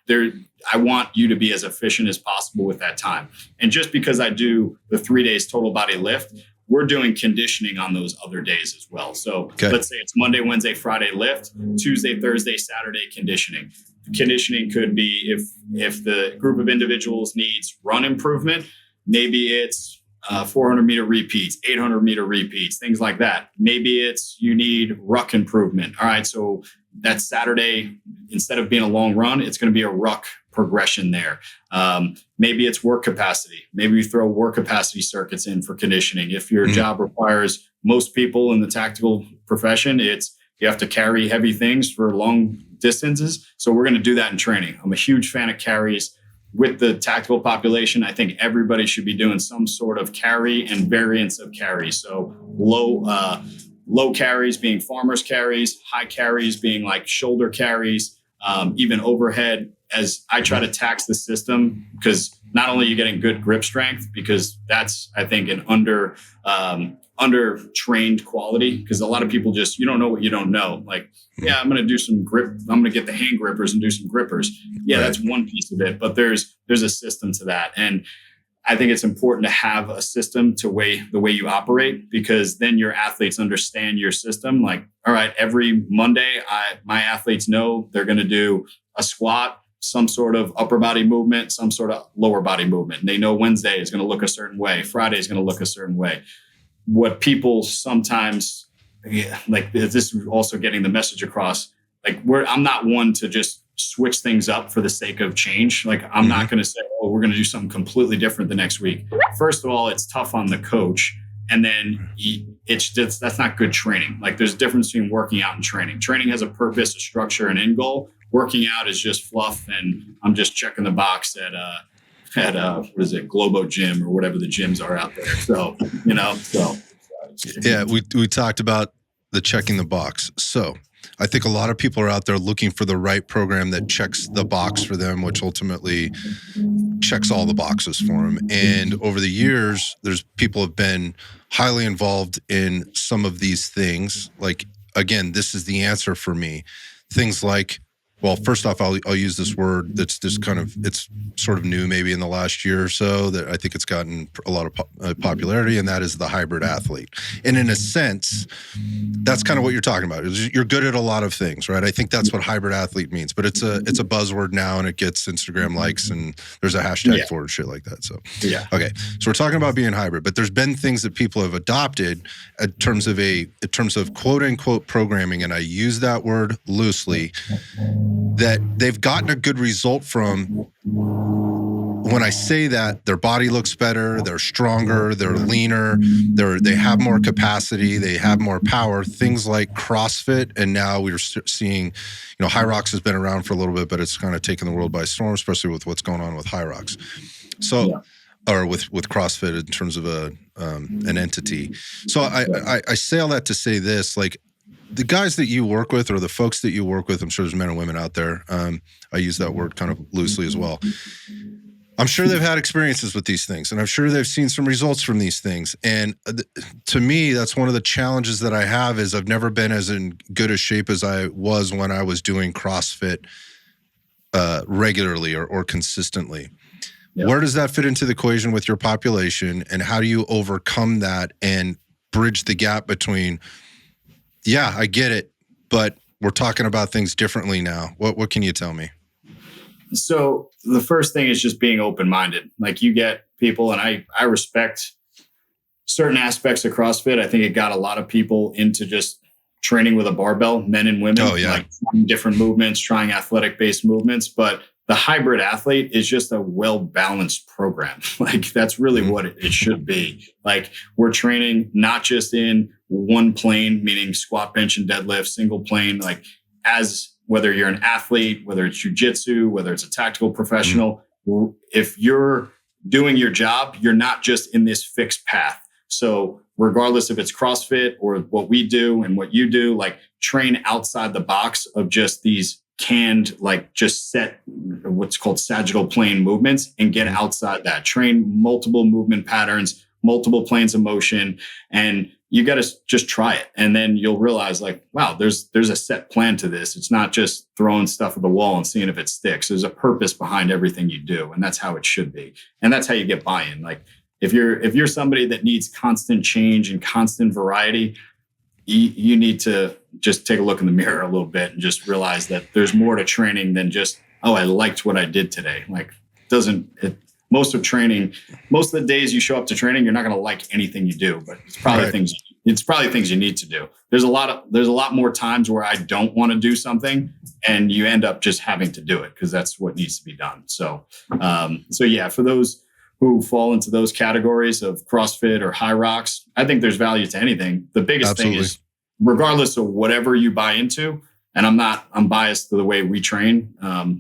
I want you to be as efficient as possible with that time. And just because I do the 3 days total body lift, we're doing conditioning on those other days as well. So Let's say it's Monday, Wednesday, Friday lift, Tuesday, Thursday, Saturday conditioning. Conditioning could be if the group of individuals needs run improvement, maybe it's 400 meter repeats, 800 meter repeats, things like that. Maybe it's you need ruck improvement. All right. So that Saturday, instead of being a long run, it's going to be a ruck progression there. Maybe it's work capacity. Maybe you throw work capacity circuits in for conditioning. If your job requires, most people in the tactical profession, you have to carry heavy things for long distances. So we're going to do that in training. I'm a huge fan of carries. With the tactical population, I think everybody should be doing some sort of carry and variants of carry. So low carries being farmers carries, high carries being like shoulder carries, even overhead, as I try to tax the system, because not only are you getting good grip strength, because that's, I think, an under trained quality, because a lot of people just, you don't know what you don't know. Like, yeah, I'm going to do some grip. I'm going to get the hand grippers and do some grippers. Yeah, that's one piece of it, but there's a system to that. And I think it's important to have a system to the way you operate, because then your athletes understand your system. Like, all right, every Monday, my athletes know they're going to do a squat, some sort of upper body movement, some sort of lower body movement. And they know Wednesday is going to look a certain way. Friday is going to look a certain way. What people sometimes, like, this is also getting the message across. Like, I'm not one to just switch things up for the sake of change. Like, I'm not going to say, oh, we're going to do something completely different the next week. First of all, it's tough on the coach. And then that's not good training. Like, there's a difference between working out and training. Training has a purpose, a structure, an end goal. Working out is just fluff, and I'm just checking the box at what is it, Globo Gym or whatever the gyms are out there. So, yeah, we talked about the checking the box. So I think a lot of people are out there looking for the right program that checks the box for them, which ultimately checks all the boxes for them. And over the years, there's people have been highly involved in some of these things. Like, again, this is the answer for me. Things like, well, first off, I'll use this word that's just it's sort of new maybe in the last year or so, that I think it's gotten a lot of popularity, and that is the hybrid athlete. And in a sense, that's kind of what you're talking about. You're good at a lot of things, right? I think that's what hybrid athlete means, but it's a buzzword now, and it gets Instagram likes, and there's a hashtag for it, shit like that. So, okay. So we're talking about being hybrid, but there's been things that people have adopted in terms of quote unquote programming, and I use that word loosely, that they've gotten a good result from. When I say that, their body looks better, they're stronger, they're leaner, they have more capacity, they have more power. Things like CrossFit, and now we're seeing, High Rocks has been around for a little bit, but it's kind of taken the world by storm, especially with what's going on with High Rocks. So, or with CrossFit in terms of an entity. So I say all that to say this, like, the guys that you work with, or the folks that you work with, I'm sure there's men and women out there. I use that word kind of loosely as well. I'm sure they've had experiences with these things, and I'm sure they've seen some results from these things. And to me, that's one of the challenges that I have, is I've never been as in good a shape as I was when I was doing CrossFit regularly or consistently. Yep. Where does that fit into the equation with your population, and how do you overcome that and bridge the gap between, yeah, I get it, but we're talking about things differently now. What can you tell me? So the first thing is just being open-minded. Like, you get people, and I respect certain aspects of CrossFit. I think it got a lot of people into just training with a barbell, men and women, Oh, yeah. like trying different movements, trying athletic-based movements. But the hybrid athlete is just a well-balanced program. Like, that's really what it should be. Like, we're training not just in one plane, meaning squat, bench, and deadlift, single plane, like, as whether you're an athlete, whether it's jujitsu, whether it's a tactical professional, if you're doing your job, you're not just in this fixed path. So regardless if it's CrossFit or what we do and what you do, like, train outside the box of just these canned, like, just set what's called sagittal plane movements, and get outside that. Train multiple movement patterns, multiple planes of motion, and you got to just try it. And then you'll realize, like, wow, there's a set plan to this. It's not just throwing stuff at the wall and seeing if it sticks. There's a purpose behind everything you do. And that's how it should be. And that's how you get buy-in. Like, if you're somebody that needs constant change and constant variety, you need to just take a look in the mirror a little bit and just realize that there's more to training than just, oh, I liked what I did today. Like, most of the days you show up to training, you're not going to like anything you do, but it's probably things you need to do. There's a lot more times where I don't want to do something, and you end up just having to do it because that's what needs to be done. So yeah, for those who fall into those categories of CrossFit or High Rocks, I think there's value to anything. The biggest thing is, regardless of whatever you buy into, and I'm biased to the way we train,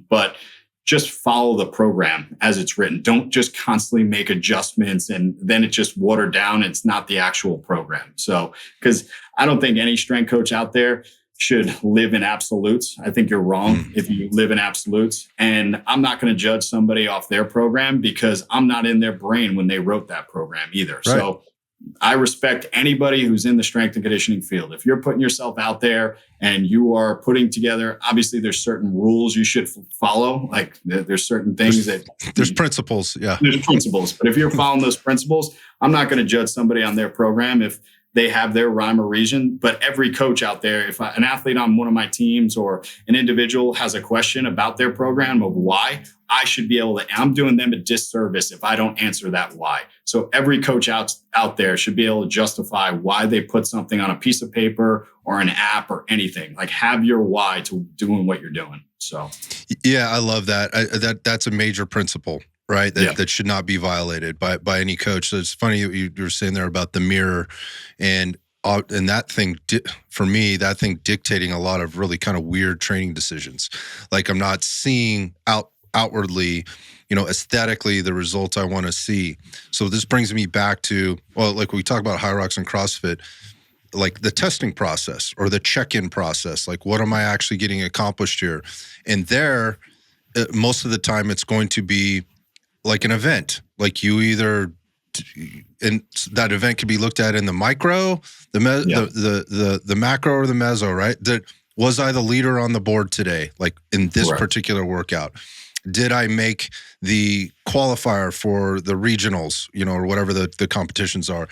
but just follow the program as it's written. Don't just constantly make adjustments and then it just watered down. It's not the actual program. So, because I don't think any strength coach out there should live in absolutes. I think you're wrong if you live in absolutes. And I'm not going to judge somebody off their program because I'm not in their brain when they wrote that program either. Right. So I respect anybody who's in the strength and conditioning field. If you're putting yourself out there and you are putting together, obviously there's certain rules you should follow. Like, there's certain things there's principles. Yeah. There's principles. But if you're following those principles, I'm not going to judge somebody on their program if they have their rhyme or reason. But every coach out there, if an athlete on one of my teams or an individual has a question about their program of why, I should be able to, I'm doing them a disservice if I don't answer that why. So every coach out there should be able to justify why they put something on a piece of paper or an app or anything. Like, have your why to doing what you're doing. So, yeah, I love that. That's a major principle, right? That should not be violated by any coach. So it's funny you were saying there about the mirror and that thing, for me, that thing dictating a lot of really kind of weird training decisions. Like, I'm not seeing outwardly, aesthetically, the results I want to see. So this brings me back to, well, like we talk about High Rocks and CrossFit, like the testing process or the check-in process. Like, what am I actually getting accomplished here? And there, most of the time, it's going to be like an event. Like, you either, and that event can be looked at in the micro, the macro, or the meso, right? Was I the leader on the board today? Like, in this particular workout? Did I make the qualifier for the regionals, or whatever the competitions are?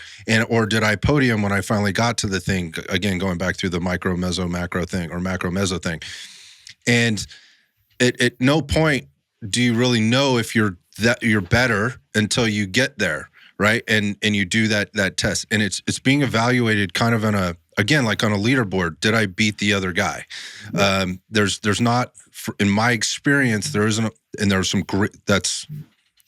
Or did I podium when I finally got to the thing? Again, going back through the micro, meso, macro thing, or macro, meso thing. And at no point do you really know if you're better until you get there, right? And you do that test, and it's being evaluated kind of like on a leaderboard. Did I beat the other guy? There's not, in my experience, there isn't, and there's some great, that's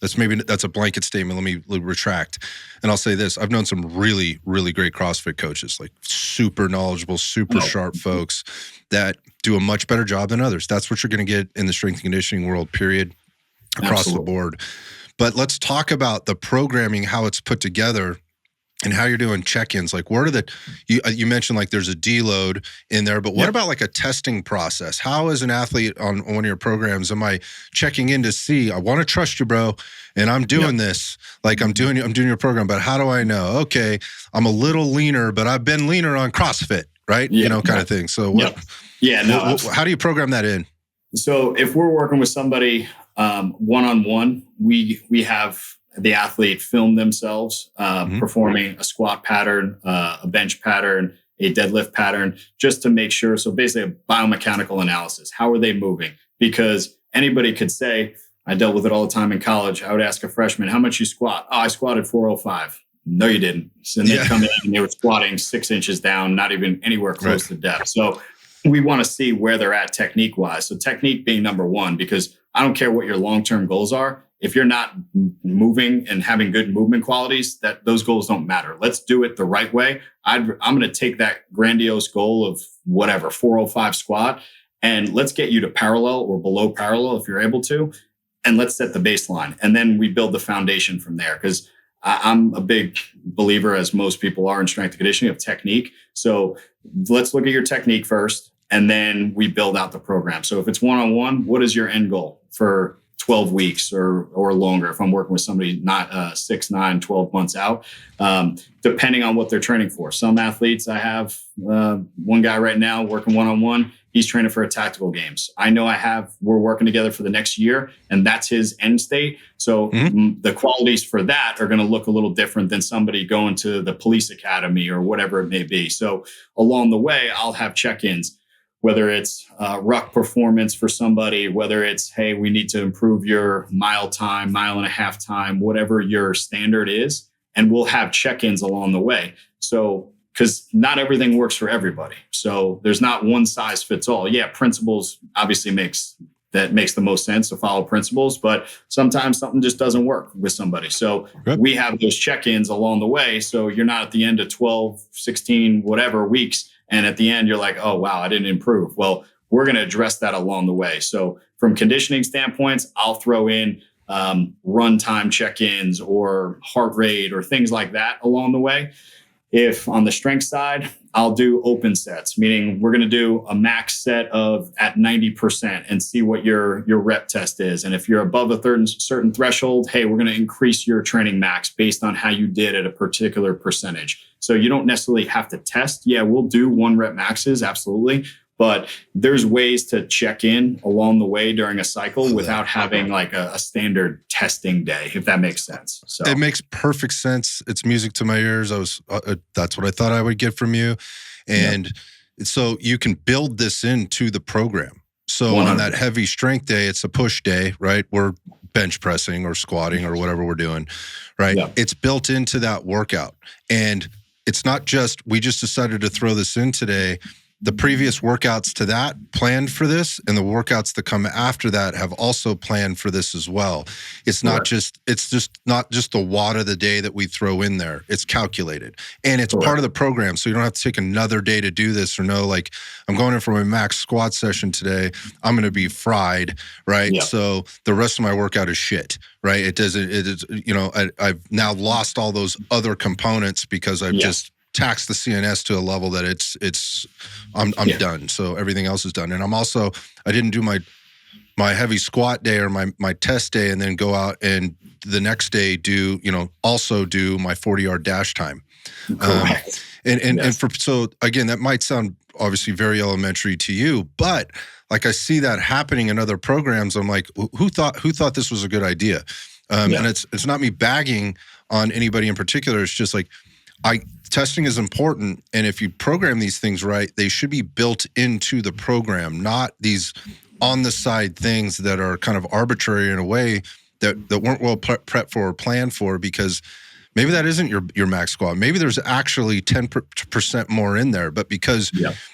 a blanket statement. Let me retract. And I'll say this: I've known some really, really great CrossFit coaches, like super knowledgeable, super sharp folks that do a much better job than others. That's what you're going to get in the strength and conditioning world, period, across the board. But let's talk about the programming, how it's put together, and how you're doing check-ins. Like, what are you mentioned, like, there's a deload in there, but what about like a testing process? How, as an athlete on one of your programs, am I checking in to see, I want to trust you, bro, and I'm doing this, like, I'm doing your program, but how do I know? Okay, I'm a little leaner, but I've been leaner on CrossFit, right? Kind of thing. So how do you program that in? So if we're working with somebody one-on-one, we have the athlete film themselves performing a squat pattern, a bench pattern, a deadlift pattern, just to make sure. So basically a biomechanical analysis. How are they moving? Because anybody could say, I dealt with it all the time in college. I would ask a freshman, how much you squat? Oh, I squatted 405. No, you didn't. So they come in and they were squatting 6 inches down, not even anywhere close to depth. So we want to see where they're at technique wise. So technique being number one, because I don't care what your long-term goals are. If you're not moving and having good movement qualities, that those goals don't matter. Let's do it the right way. I'm going to take that grandiose goal of whatever, 405 squat, and let's get you to parallel or below parallel if you're able to. And let's set the baseline. And then we build the foundation from there. Because I'm a big believer, as most people are in strength and conditioning, of technique. So let's look at your technique first, and then we build out the program. So if it's one-on-one, what is your end goal for 12 weeks or longer? If I'm working with somebody not 6, 9, 12 months out, depending on what they're training for. Some athletes, I have one guy right now working one-on-one. He's training for a tactical games. I know we're working together for the next year, and that's his end state. So the qualities for that are going to look a little different than somebody going to the police academy or whatever it may be. So along the way, I'll have check-ins, whether it's ruck performance for somebody, whether it's, hey, we need to improve your mile time, mile and a half time, whatever your standard is. And we'll have check-ins along the way. So, because not everything works for everybody. So there's not one size fits all. Yeah, principles obviously makes the most sense to follow principles, but sometimes something just doesn't work with somebody. So we have those check-ins along the way. So you're not at the end of 12, 16, whatever weeks. And at the end, you're like, oh, wow, I didn't improve. Well, we're going to address that along the way. So from conditioning standpoints, I'll throw in run time check-ins or heart rate or things like that along the way. If on the strength side, I'll do open sets, meaning we're going to do a max set of at 90% and see what your rep test is. And if you're above a certain threshold, hey, we're going to increase your training max based on how you did at a particular percentage. So you don't necessarily have to test. Yeah, we'll do 1 rep maxes, absolutely. But there's ways to check in along the way during a cycle without having like a standard testing day, if that makes sense. So it makes perfect sense. It's music to my ears. That's what I thought I would get from you. And so you can build this into the program. So 100%. On that heavy strength day, it's a push day, right? We're bench pressing or squatting or whatever we're doing, right? Yeah. It's built into that workout. And it's not just, we just decided to throw this in today. The previous workouts to that planned for this, and the workouts that come after that have also planned for this as well. It's not just the wad of the day that we throw in there. It's calculated, and it's part of the program. So you don't have to take another day to do this or know, like, I'm going in for my max squat session today. I'm going to be fried, right? Yeah. So the rest of my workout is shit, right? It is, I've now lost all those other components because I've just tax the CNS to a level that I'm done. So everything else is done. And I didn't do my heavy squat day or my test day and then go out and the next day also do my 40-yard dash time. Correct. So again, that might sound obviously very elementary to you, but like I see that happening in other programs. I'm like, who thought this was a good idea? And it's not me bagging on anybody in particular. It's just like, testing is important, and if you program these things right, they should be built into the program, not these on-the-side things that are kind of arbitrary in a way that weren't well prepped for or planned for, because maybe that isn't your max squat. Maybe there's actually 10% more in there, but because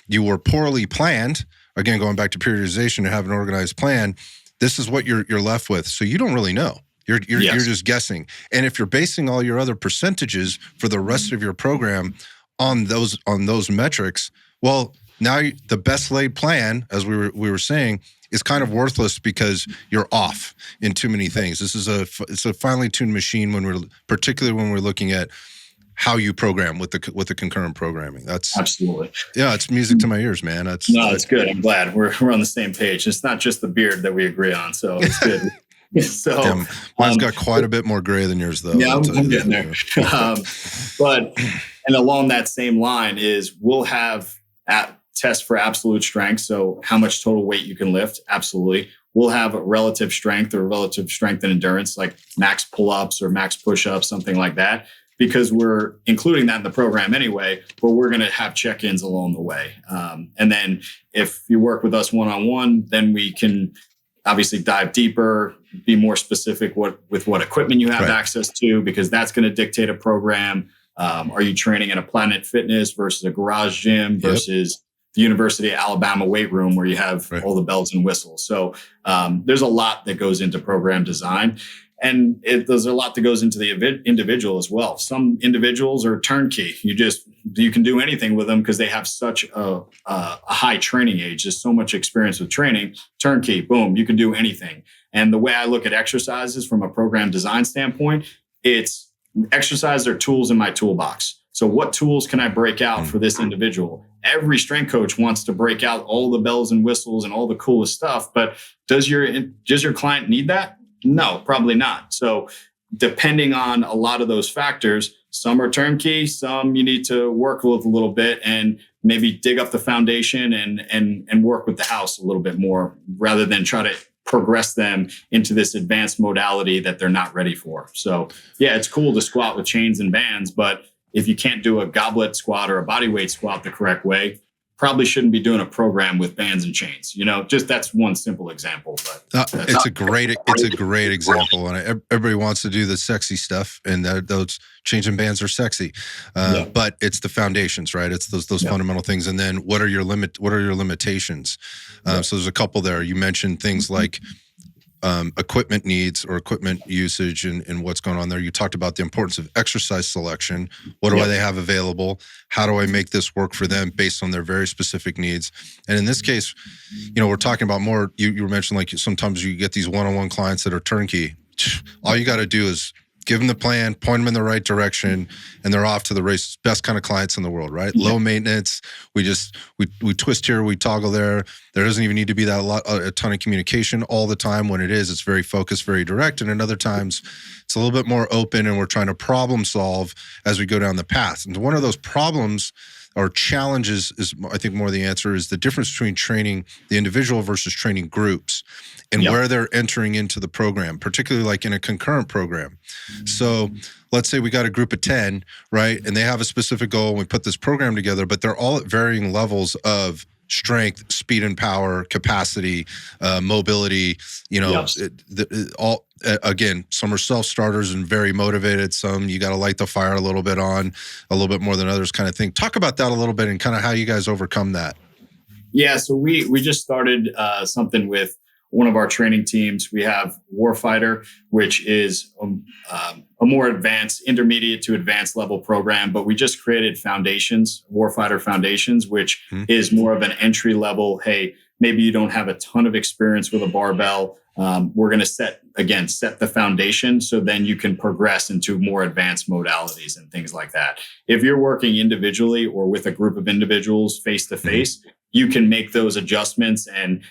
you were poorly planned, again, going back to periodization and have an organized plan, this is what you're left with. So you don't really know. You're just guessing. And if you're basing all your other percentages for the rest of your program on those metrics, well, now the best laid plan, as we were saying, is kind of worthless because you're off in too many things. It's a finely tuned machine particularly when we're looking at how you program with the concurrent programming. That's absolutely. Yeah, it's music to my ears, man. It's good. I'm glad we're on the same page. It's not just the beard that we agree on, so it's good. So mine's got quite a bit more gray than yours, though. Yeah, I'm getting there. And along that same line is we'll have tests for absolute strength. So how much total weight you can lift. Absolutely. We'll have a relative strength or relative strength and endurance, like max pull-ups or max push-ups, something like that. because we're including that in the program anyway, but we're going to have check-ins along the way. And then if you work with us one-on-one, then we can obviously dive deeper, be more specific with what equipment you have access to, because that's going to dictate a program. Are you training in a Planet Fitness versus a garage gym versus the University of Alabama weight room where you have all the bells and whistles? So there's a lot that goes into program design. And there's a lot that goes into the individual as well. Some individuals are turnkey. You can do anything with them because they have such a high training age. There's so much experience with training. Turnkey, boom, you can do anything. And the way I look at exercises from a program design standpoint, it's exercises are tools in my toolbox. So what tools can I break out for this individual? Every strength coach wants to break out all the bells and whistles and all the coolest stuff. But does your client need that? No, probably not. So depending on a lot of those factors, some are turnkey, some you need to work with a little bit and maybe dig up the foundation and work with the house a little bit more rather than try to progress them into this advanced modality that they're not ready for. So yeah, it's cool to squat with chains and bands, but if you can't do a goblet squat or a bodyweight squat the correct way, probably shouldn't be doing a program with bands and chains. Just that's one simple example. But it's a great example, and everybody wants to do the sexy stuff, and those chains and bands are sexy. But it's the foundations, right? It's those fundamental things, and then what are your limitations? So there's a couple there. You mentioned things like equipment needs or equipment usage and what's going on there. You talked about the importance of exercise selection. What do they have available? How do I make this work for them based on their very specific needs? And in this case, we're talking about more, you were mentioning like sometimes you get these one-on-one clients that are turnkey. All you got to do is give them the plan, point them in the right direction, and they're off to the races. Best kind of clients in the world, right? Yeah. Low maintenance. We twist here, we toggle there. There doesn't even need to be a ton of communication all the time. When it is, it's very focused, very direct. And at other times, it's a little bit more open, and we're trying to problem solve as we go down the path. And one of those problems or challenges is, I think more the answer is the difference between training the individual versus training groups and where they're entering into the program, particularly like in a concurrent program. So let's say we got a group of 10, right? And they have a specific goal and we put this program together, but they're all at varying levels of strength, speed and power, capacity, mobility, again, some are self-starters and very motivated. Some you got to light the fire a little bit more than others kind of thing. Talk about that a little bit and kind of how you guys overcome that. Yeah. So we just started something with one of our training teams. We have Warfighter, which is a more advanced, intermediate to advanced level program, but we just created Foundations, Warfighter Foundations, which is more of an entry level. Hey, maybe you don't have a ton of experience with a barbell. We're going to set the foundation so then you can progress into more advanced modalities and things like that. If you're working individually or with a group of individuals face to face, you can make those adjustments. And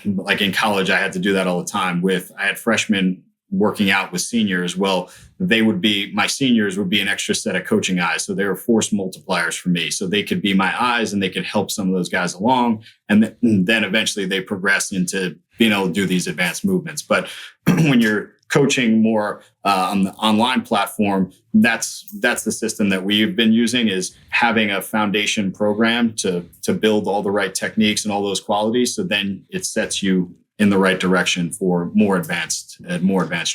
like in college, I had to do that all the time I had freshmen working out with seniors. Well, my seniors would be an extra set of coaching eyes. So they were force multipliers for me. So they could be my eyes and they could help some of those guys along. And then eventually they progress into being able to do these advanced movements. But when you're coaching more on the online platform, that's the system that we've been using, is having a foundation program to build all the right techniques and all those qualities. So then it sets you in the right direction for more advanced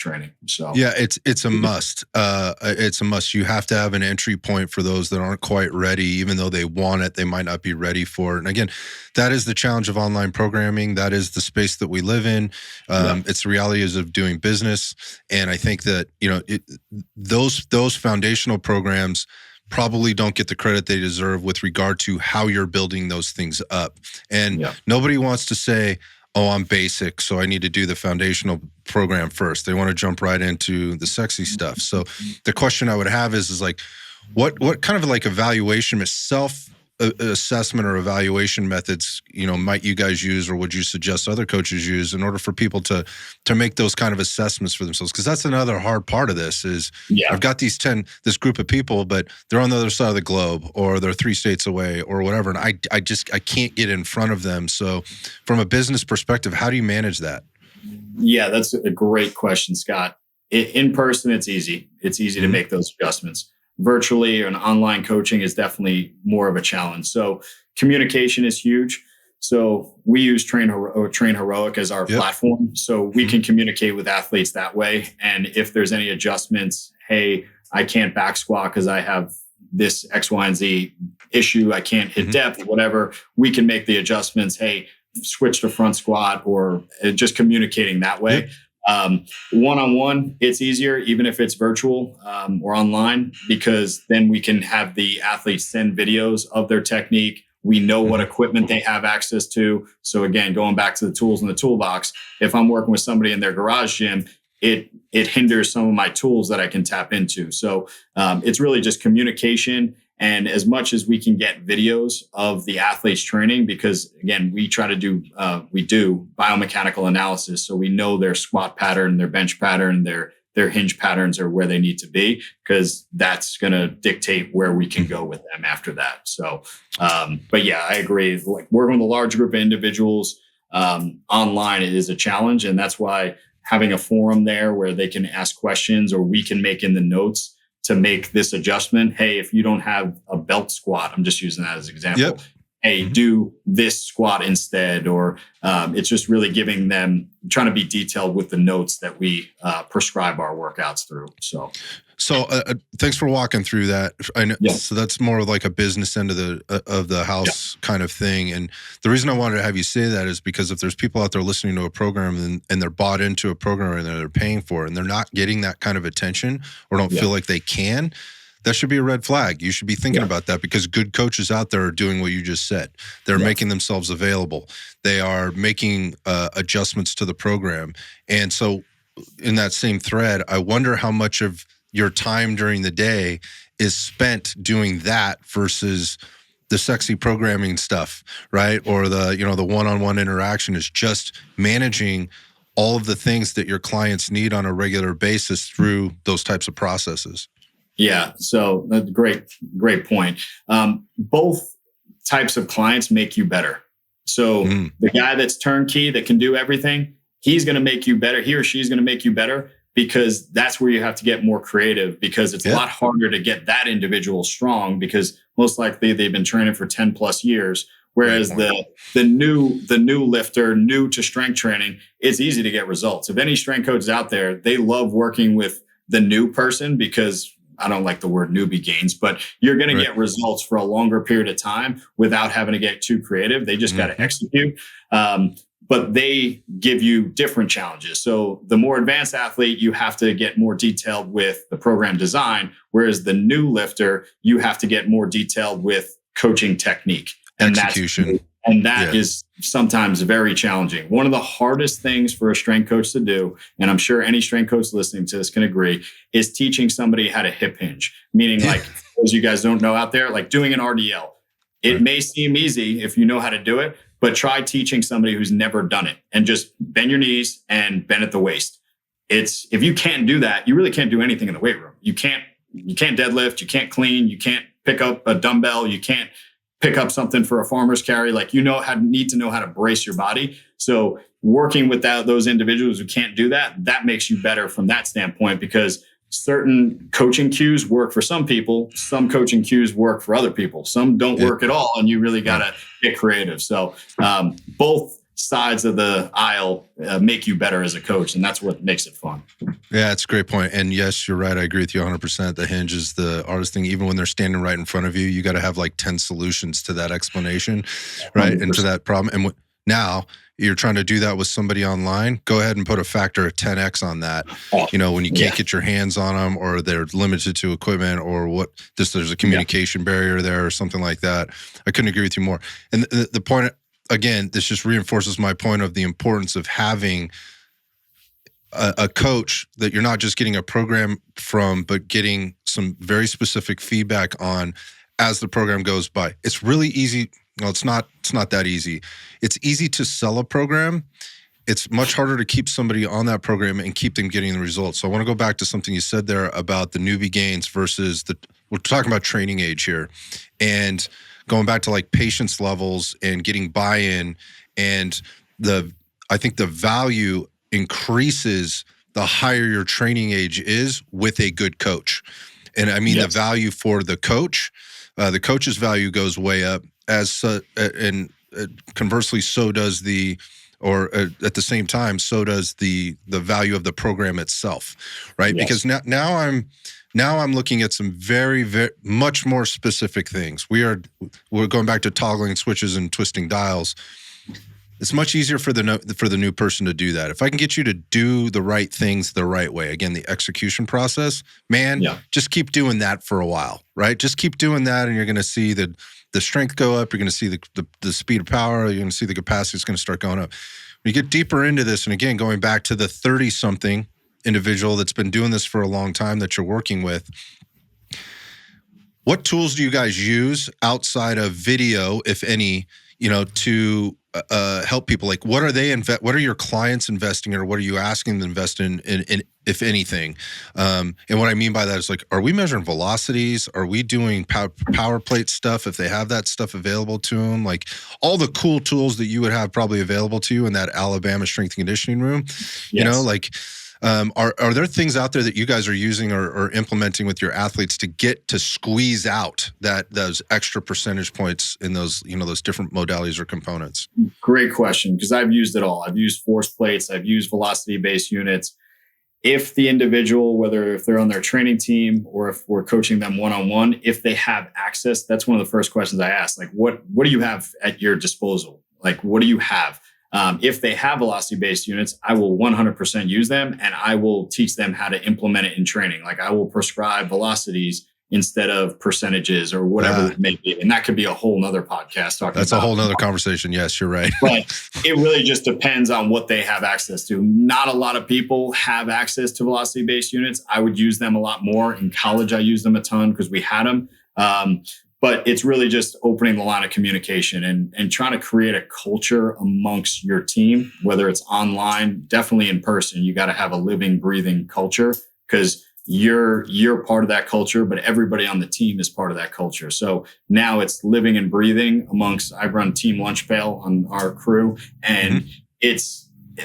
training. So yeah, it's a must. It's a must. You have to have an entry point for those that aren't quite ready, even though they want it, they might not be ready for it. And again, that is the challenge of online programming. That is the space that we live in. It's the realities of doing business. And I think that, those foundational programs probably don't get the credit they deserve with regard to how you're building those things up. And nobody wants to say, oh, I'm basic, so I need to do the foundational program first. They want to jump right into the sexy stuff. So the question I would have is like, what kind of like evaluation, self-assessment or evaluation methods, might you guys use, or would you suggest other coaches use in order for people to make those kind of assessments for themselves? Because that's another hard part of this is I've got this group of people, but they're on the other side of the globe, or they're 3 states away or whatever. And I can't get in front of them. So from a business perspective, how do you manage that? Yeah, that's a great question, Scott. In person, it's easy. It's easy to make those adjustments. Virtually and online coaching is definitely more of a challenge. So communication is huge. So we use Train Heroic as our platform. So we can communicate with athletes that way. And if there's any adjustments, hey, I can't back squat because I have this X, Y, and Z issue. I can't hit depth, whatever. We can make the adjustments. Hey, switch to front squat, or just communicating that way. One-on-one, it's easier, even if it's virtual or online, because then we can have the athletes send videos of their technique. We know what equipment they have access to. So again, going back to the tools in the toolbox, if I'm working with somebody in their garage gym, it hinders some of my tools that I can tap into. So it's really just communication. And as much as we can get videos of the athletes training, because again, we do biomechanical analysis. So we know their squat pattern, their bench pattern, their hinge patterns are where they need to be, because that's going to dictate where we can go with them after that. So, but yeah, I agree. Like working with a large group of individuals online, it is a challenge. And that's why having a forum there where they can ask questions, or we can make in the notes to make this adjustment. Hey, if you don't have a belt squat, I'm just using that as an example. Hey, do this squat instead. Or it's just really giving them, trying to be detailed with the notes that we prescribe our workouts through. So thanks for walking through that. I know, so that's more like a business end of the house kind of thing. And the reason I wanted to have you say that is because if there's people out there listening to a program and they're bought into a program and they're paying for it and they're not getting that kind of attention, or don't feel like they can, that should be a red flag. You should be thinking about that, because good coaches out there are doing what you just said. They're making themselves available. They are making adjustments to the program. And so in that same thread, I wonder how much of your time during the day is spent doing that versus the sexy programming stuff, right? Or the one-on-one interaction is just managing all of the things that your clients need on a regular basis through those types of processes. Yeah. So that's a great point. Both types of clients make you better. So the guy that's turnkey, that can do everything, he's going to make you better. He or she's going to make you better, because that's where you have to get more creative, because it's a lot harder to get that individual strong, because most likely they've been training for 10 plus years. Whereas the new lifter, new to strength training, it's easy to get results. If any strength coaches out there, they love working with the new person, because I don't like the word newbie gains, but you're going to get results for a longer period of time without having to get too creative. They just got to execute. But they give you different challenges. So the more advanced athlete, you have to get more detailed with the program design, whereas the new lifter, you have to get more detailed with coaching technique and execution. That is sometimes very challenging. One of the hardest things for a strength coach to do, and I'm sure any strength coach listening to this can agree, is teaching somebody how to hip hinge. Meaning, like, those you guys don't know out there, like doing an RDL. It may seem easy if you know how to do it, but try teaching somebody who's never done it, and just bend your knees and bend at the waist. If you can't do that, you really can't do anything in the weight room. You can't deadlift, you can't clean, you can't pick up a dumbbell, you can't pick up something for a farmer's carry. Like, need to know how to brace your body. So working with those individuals who can't do that, that makes you better from that standpoint, because certain coaching cues work for some people. Some coaching cues work for other people. Some don't work at all. And you really got to get creative. So both sides of the aisle make you better as a coach. And that's what makes it fun. Yeah, it's a great point. And yes, you're right. I agree with you 100%. The hinge is the hardest thing. Even when they're standing right in front of you, you got to have like 10 solutions to that explanation, right? 100%. And to that problem. And now you're trying to do that with somebody online, go ahead and put a factor of 10x on that. When you can't get your hands on them, or they're limited to equipment, or there's a communication barrier there or something like that. I couldn't agree with you more. And the point, again, this just reinforces my point of the importance of having a coach that you're not just getting a program from, but getting some very specific feedback on as the program goes by. It's really easy. No, it's not that easy. It's easy to sell a program. It's much harder to keep somebody on that program and keep them getting the results. So I want to go back to something you said there about the newbie gains versus we're talking about training age here, and going back to like patience levels and getting buy-in, and I think the value increases the higher your training age is with a good coach. And I mean, the value for the coach's value goes way up and conversely, so does at the same time, so does the value of the program itself, right? Yes. Because now I'm looking at some very, very much more specific things. We're going back to toggling switches and twisting dials. It's much easier for the new person to do that. If I can get you to do the right things the right way, again, the execution process, man, just keep doing that for a while, right? Just keep doing that, and you're going to see the strength go up. You're going to see the speed of power. You're going to see the capacity is going to start going up. When you get deeper into this, and again, going back to the 30-something individual that's been doing this for a long time that you're working with, what tools do you guys use outside of video, if any, to help people? Like, what are your clients investing in, or what are you asking them to invest in if anything? And what I mean by that is, like, are we measuring velocities? Are we doing power plate stuff if they have that stuff available to them? Like, all the cool tools that you would have probably available to you in that Alabama strength and conditioning room, are there things out there that you guys are using or implementing with your athletes to squeeze out those extra percentage points in those different modalities or components? Great question, because I've used it all. I've used force plates. I've used velocity-based units. If the individual, whether if they're on their training team or if we're coaching them one-on-one, if they have access, that's one of the first questions I ask. Like, what do you have at your disposal? Like, what do you have? If they have velocity-based units, I will 100% use them, and I will teach them how to implement it in training. Like, I will prescribe velocities instead of percentages or whatever it may be. And that could be a whole nother podcast talking That's a whole nother conversation. Yes, you're right. But it really just depends on what they have access to. Not a lot of people have access to velocity-based units. I would use them a lot more. In college, I used them a ton because we had them. But it's really just opening the line of communication and trying to create a culture amongst your team, whether it's online, definitely in person. You got to have a living, breathing culture, because you're part of that culture, but everybody on the team is part of that culture. So now it's living and breathing amongst. I run Team Lunch Pail on our crew, and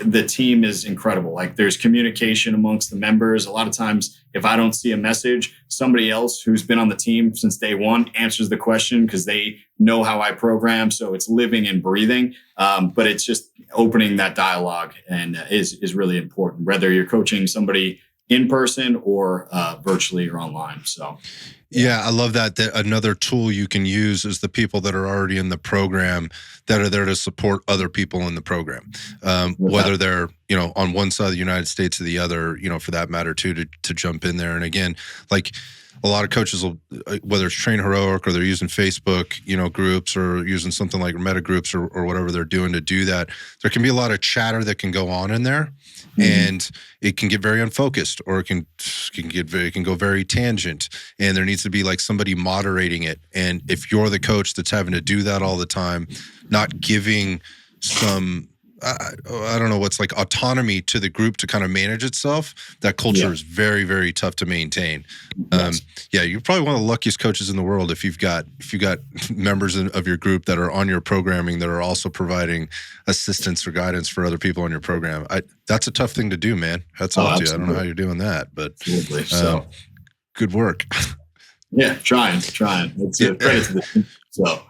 the team is incredible. Like, there's communication amongst the members. A lot of times, if I don't see a message, somebody else who's been on the team since day one answers the question because they know how I program. So it's living and breathing. But it's just opening that dialogue and is really important, whether you're coaching somebody in person or virtually or online. So. Yeah, I love that. That another tool you can use is the people that are already in the program that are there to support other people in the program, whether they're on one side of the United States or the other, for that matter too, to jump in there. And again, like, a lot of coaches will, whether it's Train Heroic or they're using Facebook, groups, or using something like Meta groups or whatever they're doing to do that, there can be a lot of chatter that can go on in there. And it can get very unfocused, or it can go very tangent, and there needs to be like somebody moderating it. And if you're the coach that's having to do that all the time, not giving some I don't know what's like autonomy to the group to kind of manage itself, that culture is very, very tough to maintain. You're probably one of the luckiest coaches in the world if you've got members of your group that are on your programming that are also providing assistance or guidance for other people on your program. That's a tough thing to do, man. That's all to you. I don't know how you're doing that, but good work. Yeah, trying. It's credit to the team. So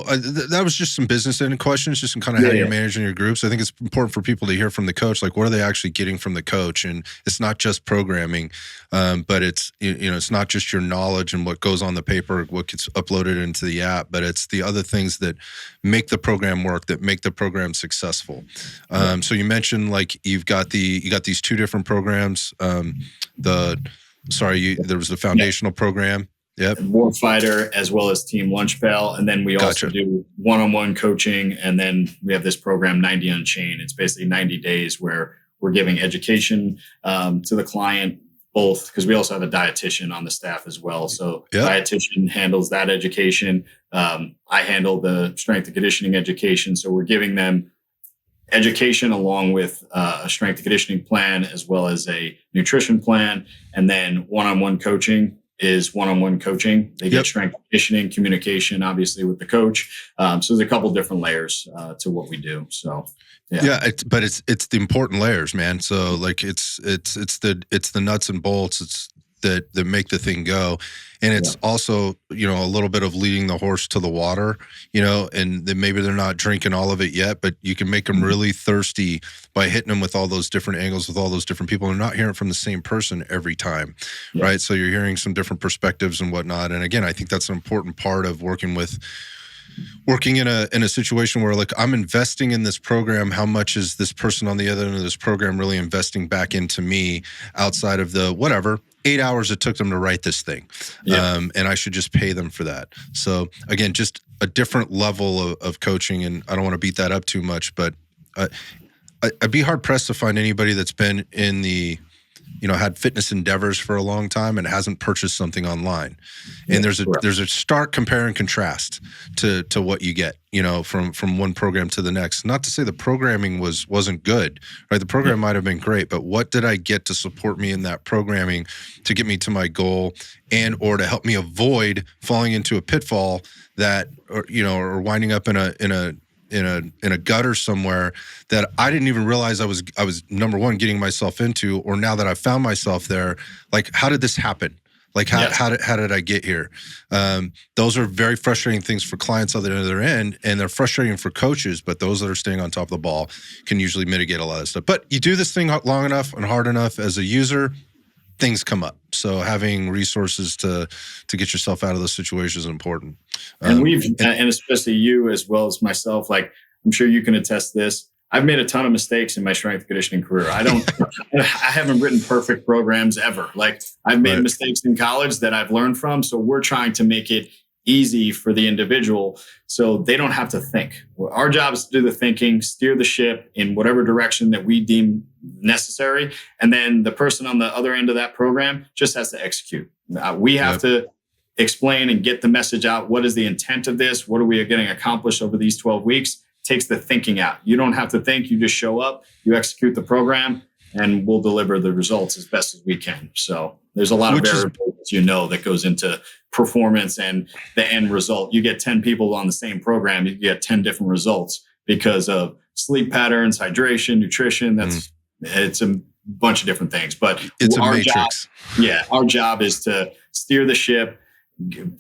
that was just some business end questions, just some kind of how you're managing your groups. I think it's important for people to hear from the coach, like, what are they actually getting from the coach? And it's not just programming, but it's it's not just your knowledge and what goes on the paper, what gets uploaded into the app, but it's the other things that make the program work, that make the program successful. So you mentioned, like, you got these two different programs. There was the foundational program. Yep. Warfighter as well as Team Lunch Pail. And then we also do one-on-one coaching. And then we have this program, 90 Unchained. It's basically 90 days where we're giving education to the client, both because we also have a dietitian on the staff as well. So dietitian handles that education. I handle the strength and conditioning education. So we're giving them education along with a strength and conditioning plan as well as a nutrition plan, and then one-on-one coaching. is one-on-one coaching. They get strength conditioning, communication, obviously with the coach. So there's a couple different layers to what we do. So but it's the important layers, man. So like it's the nuts and bolts. It's that make the thing go. And it's also, a little bit of leading the horse to the water, and then maybe they're not drinking all of it yet, but you can make them really thirsty by hitting them with all those different angles, with all those different people. They're not hearing from the same person every time, right? So you're hearing some different perspectives and whatnot. And again, I think that's an important part of working in a situation where, like, I'm investing in this program. How much is this person on the other end of this program really investing back into me outside of the 8 hours it took them to write this thing? And I should just pay them for that. So again, just a different level of coaching. And I don't want to beat that up too much, but I'd be hard pressed to find anybody that's been in the, had fitness endeavors for a long time and hasn't purchased something online. And there's a stark compare and contrast to what you get, from one program to the next. Not to say the programming wasn't good, right? The program might have been great, but what did I get to support me in that programming to get me to my goal or to help me avoid falling into a pitfall or winding up in a gutter somewhere that I didn't even realize I was number one getting myself into, or now that I found myself there, like, how did this happen? Like, how did I get here? Those are very frustrating things for clients on the other end, and they're frustrating for coaches, but those that are staying on top of the ball can usually mitigate a lot of stuff. But you do this thing long enough and hard enough as a user, things come up. So having resources to get yourself out of those situations is important. And and especially you as well as myself, like, I'm sure you can attest this. I've made a ton of mistakes in my strength conditioning career. I haven't written perfect programs ever. Like, I've made mistakes in college that I've learned from. So we're trying to make it easy for the individual so they don't have to think. Our job is to do the thinking, steer the ship in whatever direction that we deem necessary. And then the person on the other end of that program just has to execute. We have to explain and get the message out. What is the intent of this? What are we getting accomplished over these 12 weeks? Takes the thinking out. You don't have to think. You just show up, you execute the program, and we'll deliver the results as best as we can. So there's a lot of variables, that goes into performance and the end result. You get 10 people on the same program, you get 10 different results because of sleep patterns, hydration, nutrition. It's a bunch of different things, but it's a matrix. Our job is to steer the ship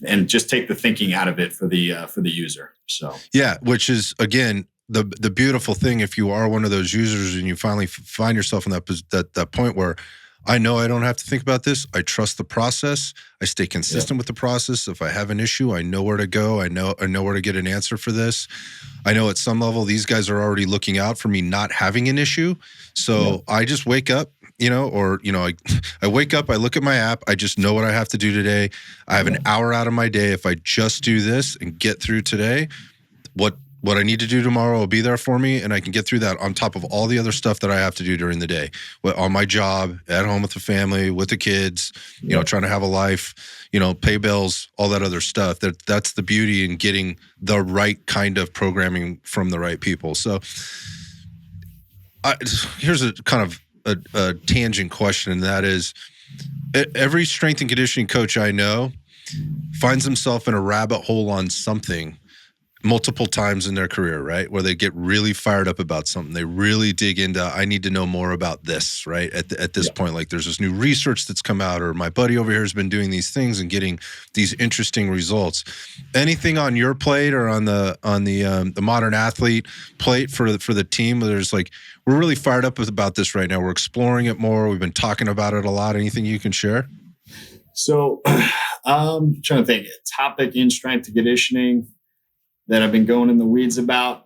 and just take the thinking out of it for the user. So which is, again, the beautiful thing. If you are one of those users and you finally find yourself in that point where I know I don't have to think about this, I trust the process, I stay consistent with the process. If I have an issue, I know where to go. I know where to get an answer for this. I know at some level these guys are already looking out for me not having an issue. So I just wake up, I wake up, I look at my app, I just know what I have to do today. I have an hour out of my day. If I just do this and get through today, what I need to do tomorrow will be there for me, and I can get through that on top of all the other stuff that I have to do during the day, on my job, at home with the family, with the kids, trying to have a life, pay bills, all that other stuff. That's the beauty in getting the right kind of programming from the right people. So here's a kind of a tangent question, and that is, every strength and conditioning coach I know finds himself in a rabbit hole on something multiple times in their career, right? Where they get really fired up about something. They really dig into, I need to know more about this, right? At this point, like, there's this new research that's come out, or my buddy over here has been doing these things and getting these interesting results. Anything on your plate or on the modern athlete plate for the team where there's like, we're really fired up about this right now. We're exploring it more. We've been talking about it a lot. Anything you can share? So I'm trying to think, a topic in strength and conditioning that I've been going in the weeds about,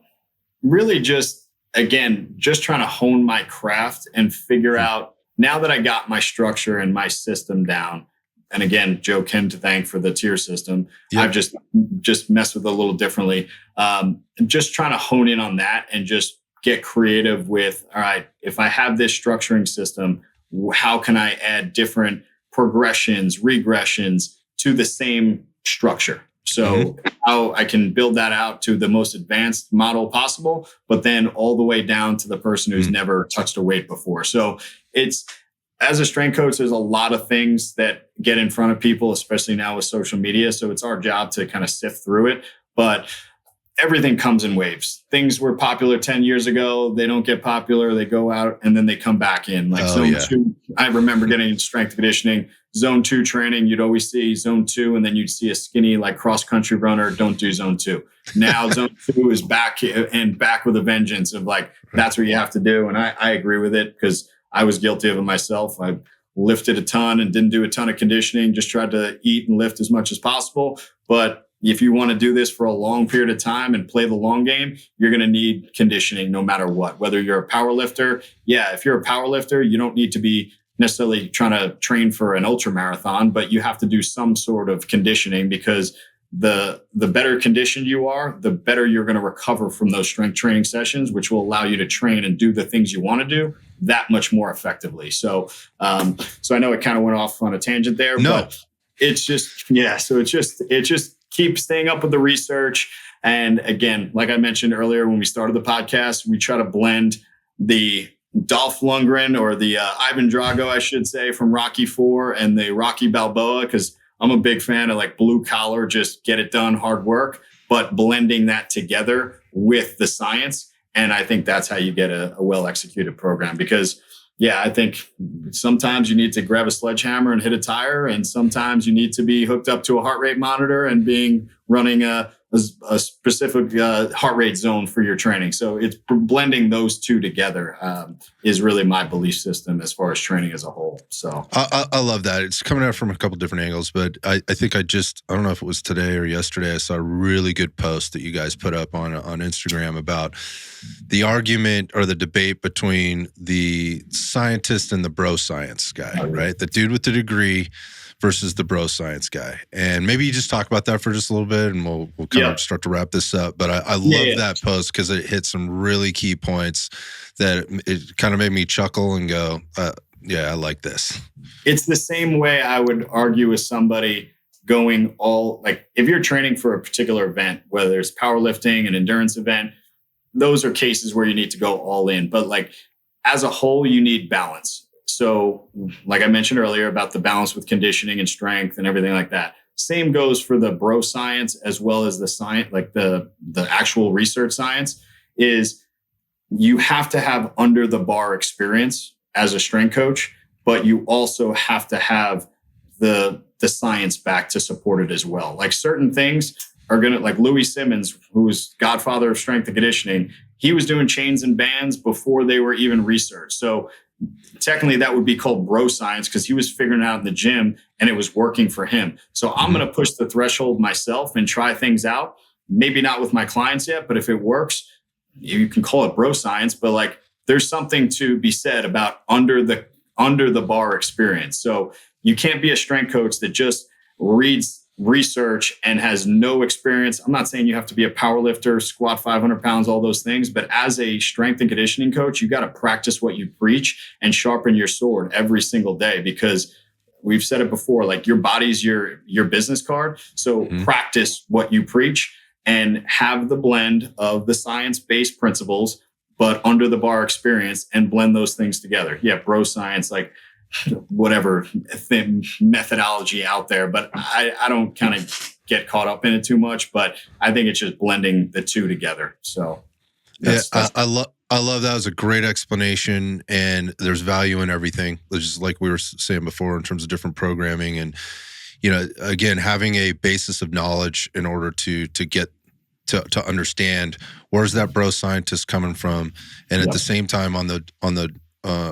really just trying to hone my craft and figure out, now that I got my structure and my system down, and again, Joe Kim to thank for the tier system. I've just messed with it a little differently. Just trying to hone in on that and just get creative with, all right, if I have this structuring system, how can I add different progressions, regressions to the same structure? So how I can build that out to the most advanced model possible, but then all the way down to the person who's never touched a weight before. So it's as a strength coach, there's a lot of things that get in front of people, especially now with social media. So it's our job to kind of sift through it. But everything comes in waves. Things were popular 10 years ago. They don't get popular. They go out and then they come back in. Like zone two, I remember getting in strength conditioning, zone two training. You'd always see zone two, and then you'd see a skinny, like cross country runner. Don't do zone two. Now zone two is back and back with a vengeance of like, that's what you have to do. And I agree with it because I was guilty of it myself. I lifted a ton and didn't do a ton of conditioning, just tried to eat and lift as much as possible. But if you want to do this for a long period of time and play the long game, you're going to need conditioning no matter what. Whether you're a power lifter, if you're a power lifter, you don't need to be necessarily trying to train for an ultra marathon, but you have to do some sort of conditioning because the better conditioned you are, the better you're going to recover from those strength training sessions, which will allow you to train and do the things you want to do that much more effectively. So I know it kind of went off on a tangent there, but it's just, so it just keep staying up with the research. And again, like I mentioned earlier, when we started the podcast, we try to blend the Dolph Lundgren or the Ivan Drago, I should say, from Rocky IV and the Rocky Balboa, because I'm a big fan of like blue collar, just get it done, hard work, but blending that together with the science. And I think that's how you get a well executed program, because I think sometimes you need to grab a sledgehammer and hit a tire, and sometimes you need to be hooked up to a heart rate monitor and running a specific heart rate zone for your training. So it's blending those two together is really my belief system as far as training as a whole. So I love that. It's coming out from a couple different angles, but I think I don't know if it was today or yesterday, I saw a really good post that you guys put up on Instagram about the argument or the debate between the scientist and the bro science guy, right? The dude with the degree versus the bro science guy. And maybe you just talk about that for just a little bit, and we'll kind of start to wrap this up. But I love that post because it hit some really key points that it kind of made me chuckle and go, I like this. It's the same way I would argue with somebody going if you're training for a particular event, whether it's powerlifting, an endurance event, those are cases where you need to go all in. But like as a whole, you need balance. So like I mentioned earlier about the balance with conditioning and strength and everything like that. Same goes for the bro science as well as the science, like the actual research science, is you have to have under the bar experience as a strength coach, but you also have to have the science back to support it as well. Like certain things are going to, like Louis Simmons, who's godfather of strength and conditioning, he was doing chains and bands before they were even researched. So technically that would be called bro science because he was figuring it out in the gym and it was working for him. So I'm going to push the threshold myself and try things out. Maybe not with my clients yet, but if it works, you can call it bro science, but like there's something to be said about under the bar experience. So you can't be a strength coach that just reads research and has no experience. I'm not saying you have to be a power lifter, squat 500 pounds, all those things, but as a strength and conditioning coach, you got to practice what you preach and sharpen your sword every single day, because we've said it before, like your body's your business card. So practice what you preach and have the blend of the science-based principles, but under the bar experience, and blend those things together. Yeah, bro science, like whatever methodology out there, but I don't kind of get caught up in it too much, but I think it's just blending the two together. So I love that. It was a great explanation, and there's value in everything. Just like we were saying before in terms of different programming, and again, having a basis of knowledge in order to get to understand where's that bro scientist coming from, and at the same time on the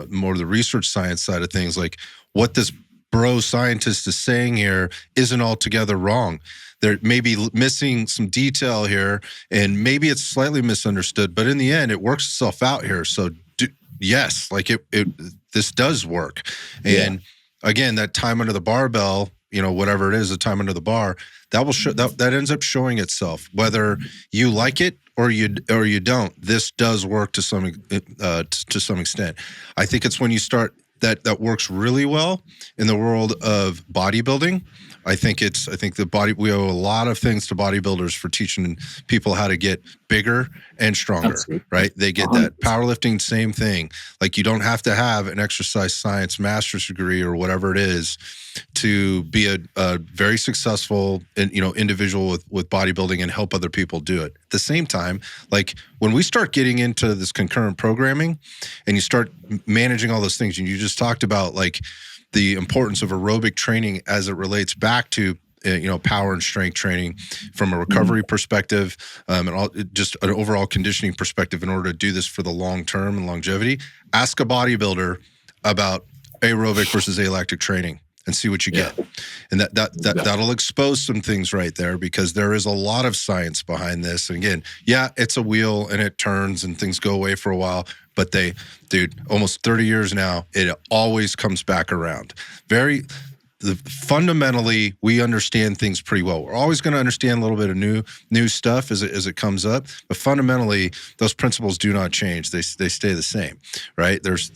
more the research science side of things, like what this bro scientist is saying here isn't altogether wrong. There may be missing some detail here, and maybe it's slightly misunderstood, but in the end, it works itself out here. So yes, like this does work. And again, that time under the barbell, whatever it is, the time under the bar, that will show that ends up showing itself, whether you like it or you don't. This does work to some extent. I think it's when you start that works really well in the world of bodybuilding, I think we owe a lot of things to bodybuilders for teaching people how to get bigger and stronger, Absolutely. right? They get that. Powerlifting, same thing. Like, you don't have to have an exercise science master's degree or whatever it is to be a very successful, individual with bodybuilding and help other people do it. At the same time, like, when we start getting into this concurrent programming and you start managing all those things, and you just talked about like the importance of aerobic training as it relates back to power and strength training from a recovery perspective, just an overall conditioning perspective in order to do this for the long term and longevity. Ask a bodybuilder about aerobic versus alactic training and see what you get. And that'll expose some things right there, because there is a lot of science behind this. And again, it's a wheel and it turns and things go away for a while, but almost 30 years now, it always comes back around. Fundamentally, we understand things pretty well. We're always going to understand a little bit of new stuff as it comes up, but fundamentally, those principles do not change. They stay the same, right? There's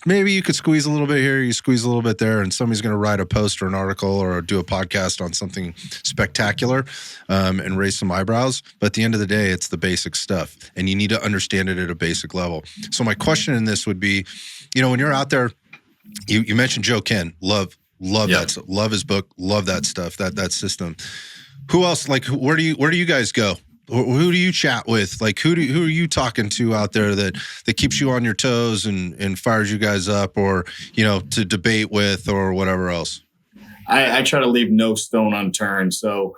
maybe you could squeeze a little bit here, you squeeze a little bit there, and somebody's going to write a post or an article or do a podcast on something spectacular and raise some eyebrows. But at the end of the day, it's the basic stuff, and you need to understand it at a basic level. So my question in this would be, when you're out there, you mentioned Joe Ken, love that, love his book, love that stuff, that system. Who else? Like, where do you guys go? Who do you chat with? Like, who are you talking to out there that keeps you on your toes and fires you guys up, or to debate with, or whatever else? I try to leave no stone unturned. So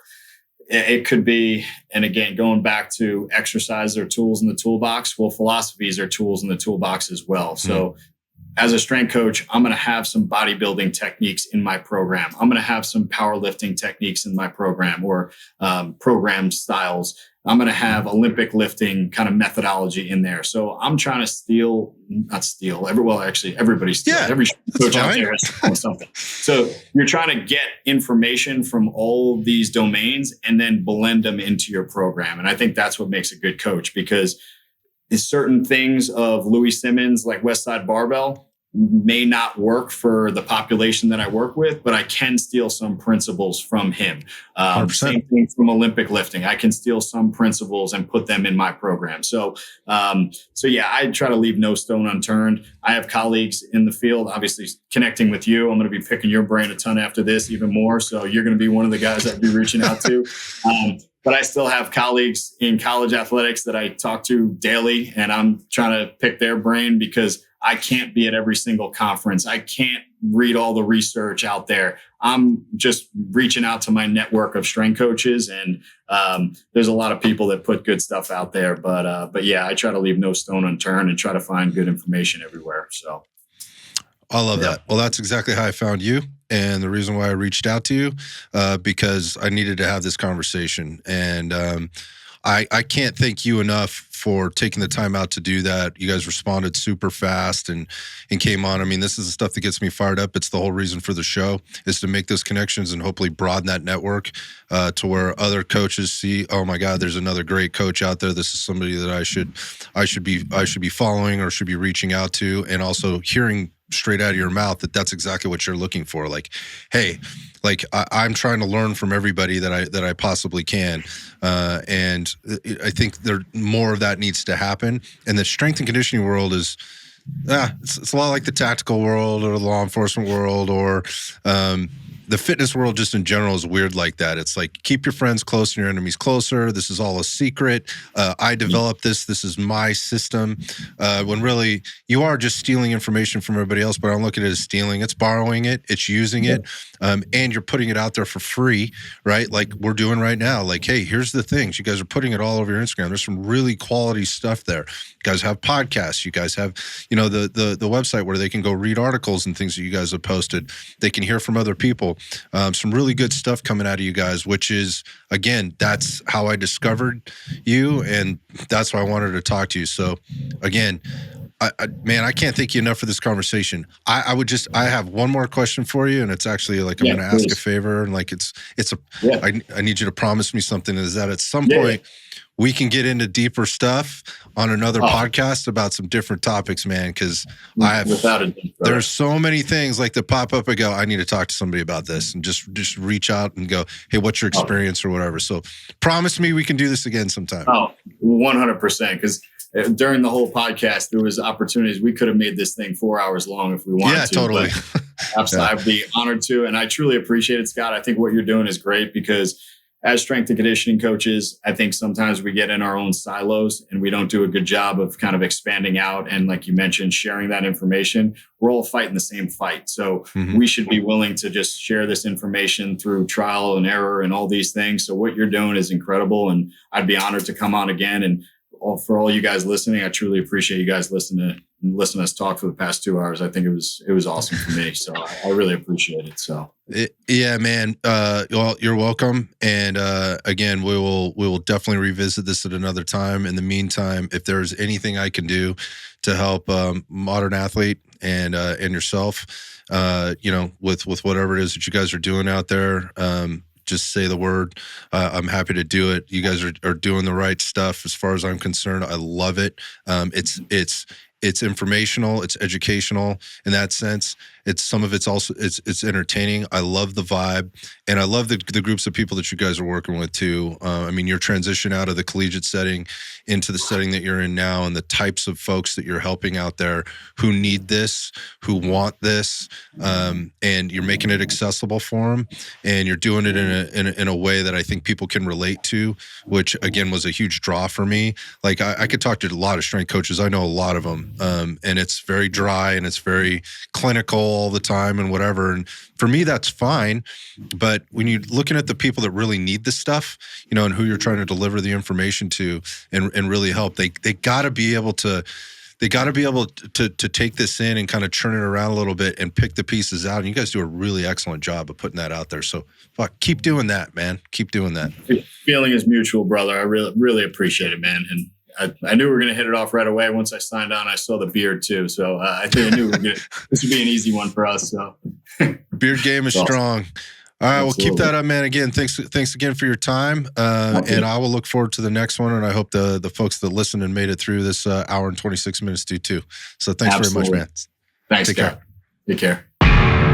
it could be, and again, going back to exercise or tools in the toolbox. Well, philosophies are tools in the toolbox as well. So as a strength coach, I'm going to have some bodybuilding techniques in my program. I'm going to have some powerlifting techniques in my program, or program styles. I'm going to have Olympic lifting kind of methodology in there. So I'm trying to everybody steals. Yeah, every coach out there has something. So you're trying to get information from all these domains and then blend them into your program. And I think that's what makes a good coach, because certain things of Louis Simmons, like Westside Barbell, may not work for the population that I work with, but I can steal some principles from him. Same thing from Olympic lifting. I can steal some principles and put them in my program. So I try to leave no stone unturned. I have colleagues in the field, obviously connecting with you. I'm going to be picking your brain a ton after this, even more. So you're going to be one of the guys I'd be reaching out to. But I still have colleagues in college athletics that I talk to daily, and I'm trying to pick their brain, because I can't be at every single conference. I can't read all the research out there. I'm just reaching out to my network of strength coaches, and there's a lot of people that put good stuff out there. But I try to leave no stone unturned and try to find good information everywhere. So I love that. Well, that's exactly how I found you. And the reason why I reached out to you, because I needed to have this conversation. And I can't thank you enough for taking the time out to do that. You guys responded super fast and came on. I mean, this is the stuff that gets me fired up. It's the whole reason for the show, is to make those connections and hopefully broaden that network to where other coaches see, oh my God, there's another great coach out there. This is somebody that I should be following or should be reaching out to, and also hearing straight out of your mouth that's exactly what you're looking for. Like, hey, like I'm trying to learn from everybody that I possibly can, and I think more of that needs to happen. And the strength and conditioning world is, it's a lot like the tactical world or the law enforcement world, or the fitness world just in general is weird like that. It's like, keep your friends close and your enemies closer. This is all a secret. I developed this. This is my system. When really you are just stealing information from everybody else, but I don't look at it as stealing. It's borrowing it. It's using it. And you're putting it out there for free, right? Like we're doing right now. Like, hey, here's the things. You guys are putting it all over your Instagram. There's some really quality stuff there. You guys have podcasts. You guys have, the website where they can go read articles and things that you guys have posted. They can hear from other people. Some really good stuff coming out of you guys, which is, again, that's how I discovered you, and that's why I wanted to talk to you. So, again, Man, I can't thank you enough for this conversation. I have one more question for you, and it's actually like I'm Yeah, going to ask a please. favor, and like Yeah. I need you to promise me something. Is that at some Yeah. point we can get into deeper stuff on another Oh, podcast about some different topics, man? Because without a doubt, brother. there's so many things like that pop up. I go, I need to talk to somebody about this, and just reach out and go, hey, what's your Oh, experience or whatever. So promise me we can do this again sometime. oh, 100%. Because during the whole podcast, there was opportunities. We could have made this thing 4 hours long if we wanted Yeah, to. totally. But absolutely, Yeah. I'd be honored to. And I truly appreciate it, Scott. I think what you're doing is great because as strength and conditioning coaches, I think sometimes we get in our own silos and we don't do a good job of kind of expanding out. And like you mentioned, sharing that information. We're all fighting the same fight. So we should be willing to just share this information through trial and error and all these things. So what you're doing is incredible. And I'd be honored to come on again. And for all you guys listening, I truly appreciate you guys listening to us talk for the past 2 hours. I think it was awesome for me. So I really appreciate it. So yeah, man. Well, you're welcome. And again, we will definitely revisit this at another time. In the meantime, if there's anything I can do to help modern athlete and yourself, with whatever it is that you guys are doing out there, just say the word. I'm happy to do it. You guys are doing the right stuff as far as I'm concerned. I love it. It's informational, it's educational in that sense. Some of it's also it's entertaining. I love the vibe, and I love the groups of people that you guys are working with too. I mean, your transition out of the collegiate setting into the setting that you're in now, and the types of folks that you're helping out there who need this, who want this, and you're making it accessible for them, and you're doing it in a way that I think people can relate to, which again was a huge draw for me. Like I could talk to a lot of strength coaches. I know a lot of them, and it's very dry and it's very clinical all the time and whatever. And for me, that's fine. But when you're looking at the people that really need this stuff, and who you're trying to deliver the information to and really help, they got to be able to. They got to be able to take this in and kind of churn it around a little bit and pick the pieces out. And you guys do a really excellent job of putting that out there. So keep doing that, man. Keep doing that. Feeling is mutual, brother. I really, really appreciate it, man. And I knew we were going to hit it off right away. Once I signed on, I saw the beard too. So I think I knew this would be an easy one for us. So beard game is strong. All right, well, keep that up, man. Again, thanks again for your time, and I will look forward to the next one. And I hope the folks that listened and made it through this hour and 26 minutes do too. So thanks very much, man. Thanks, Take care. Take care.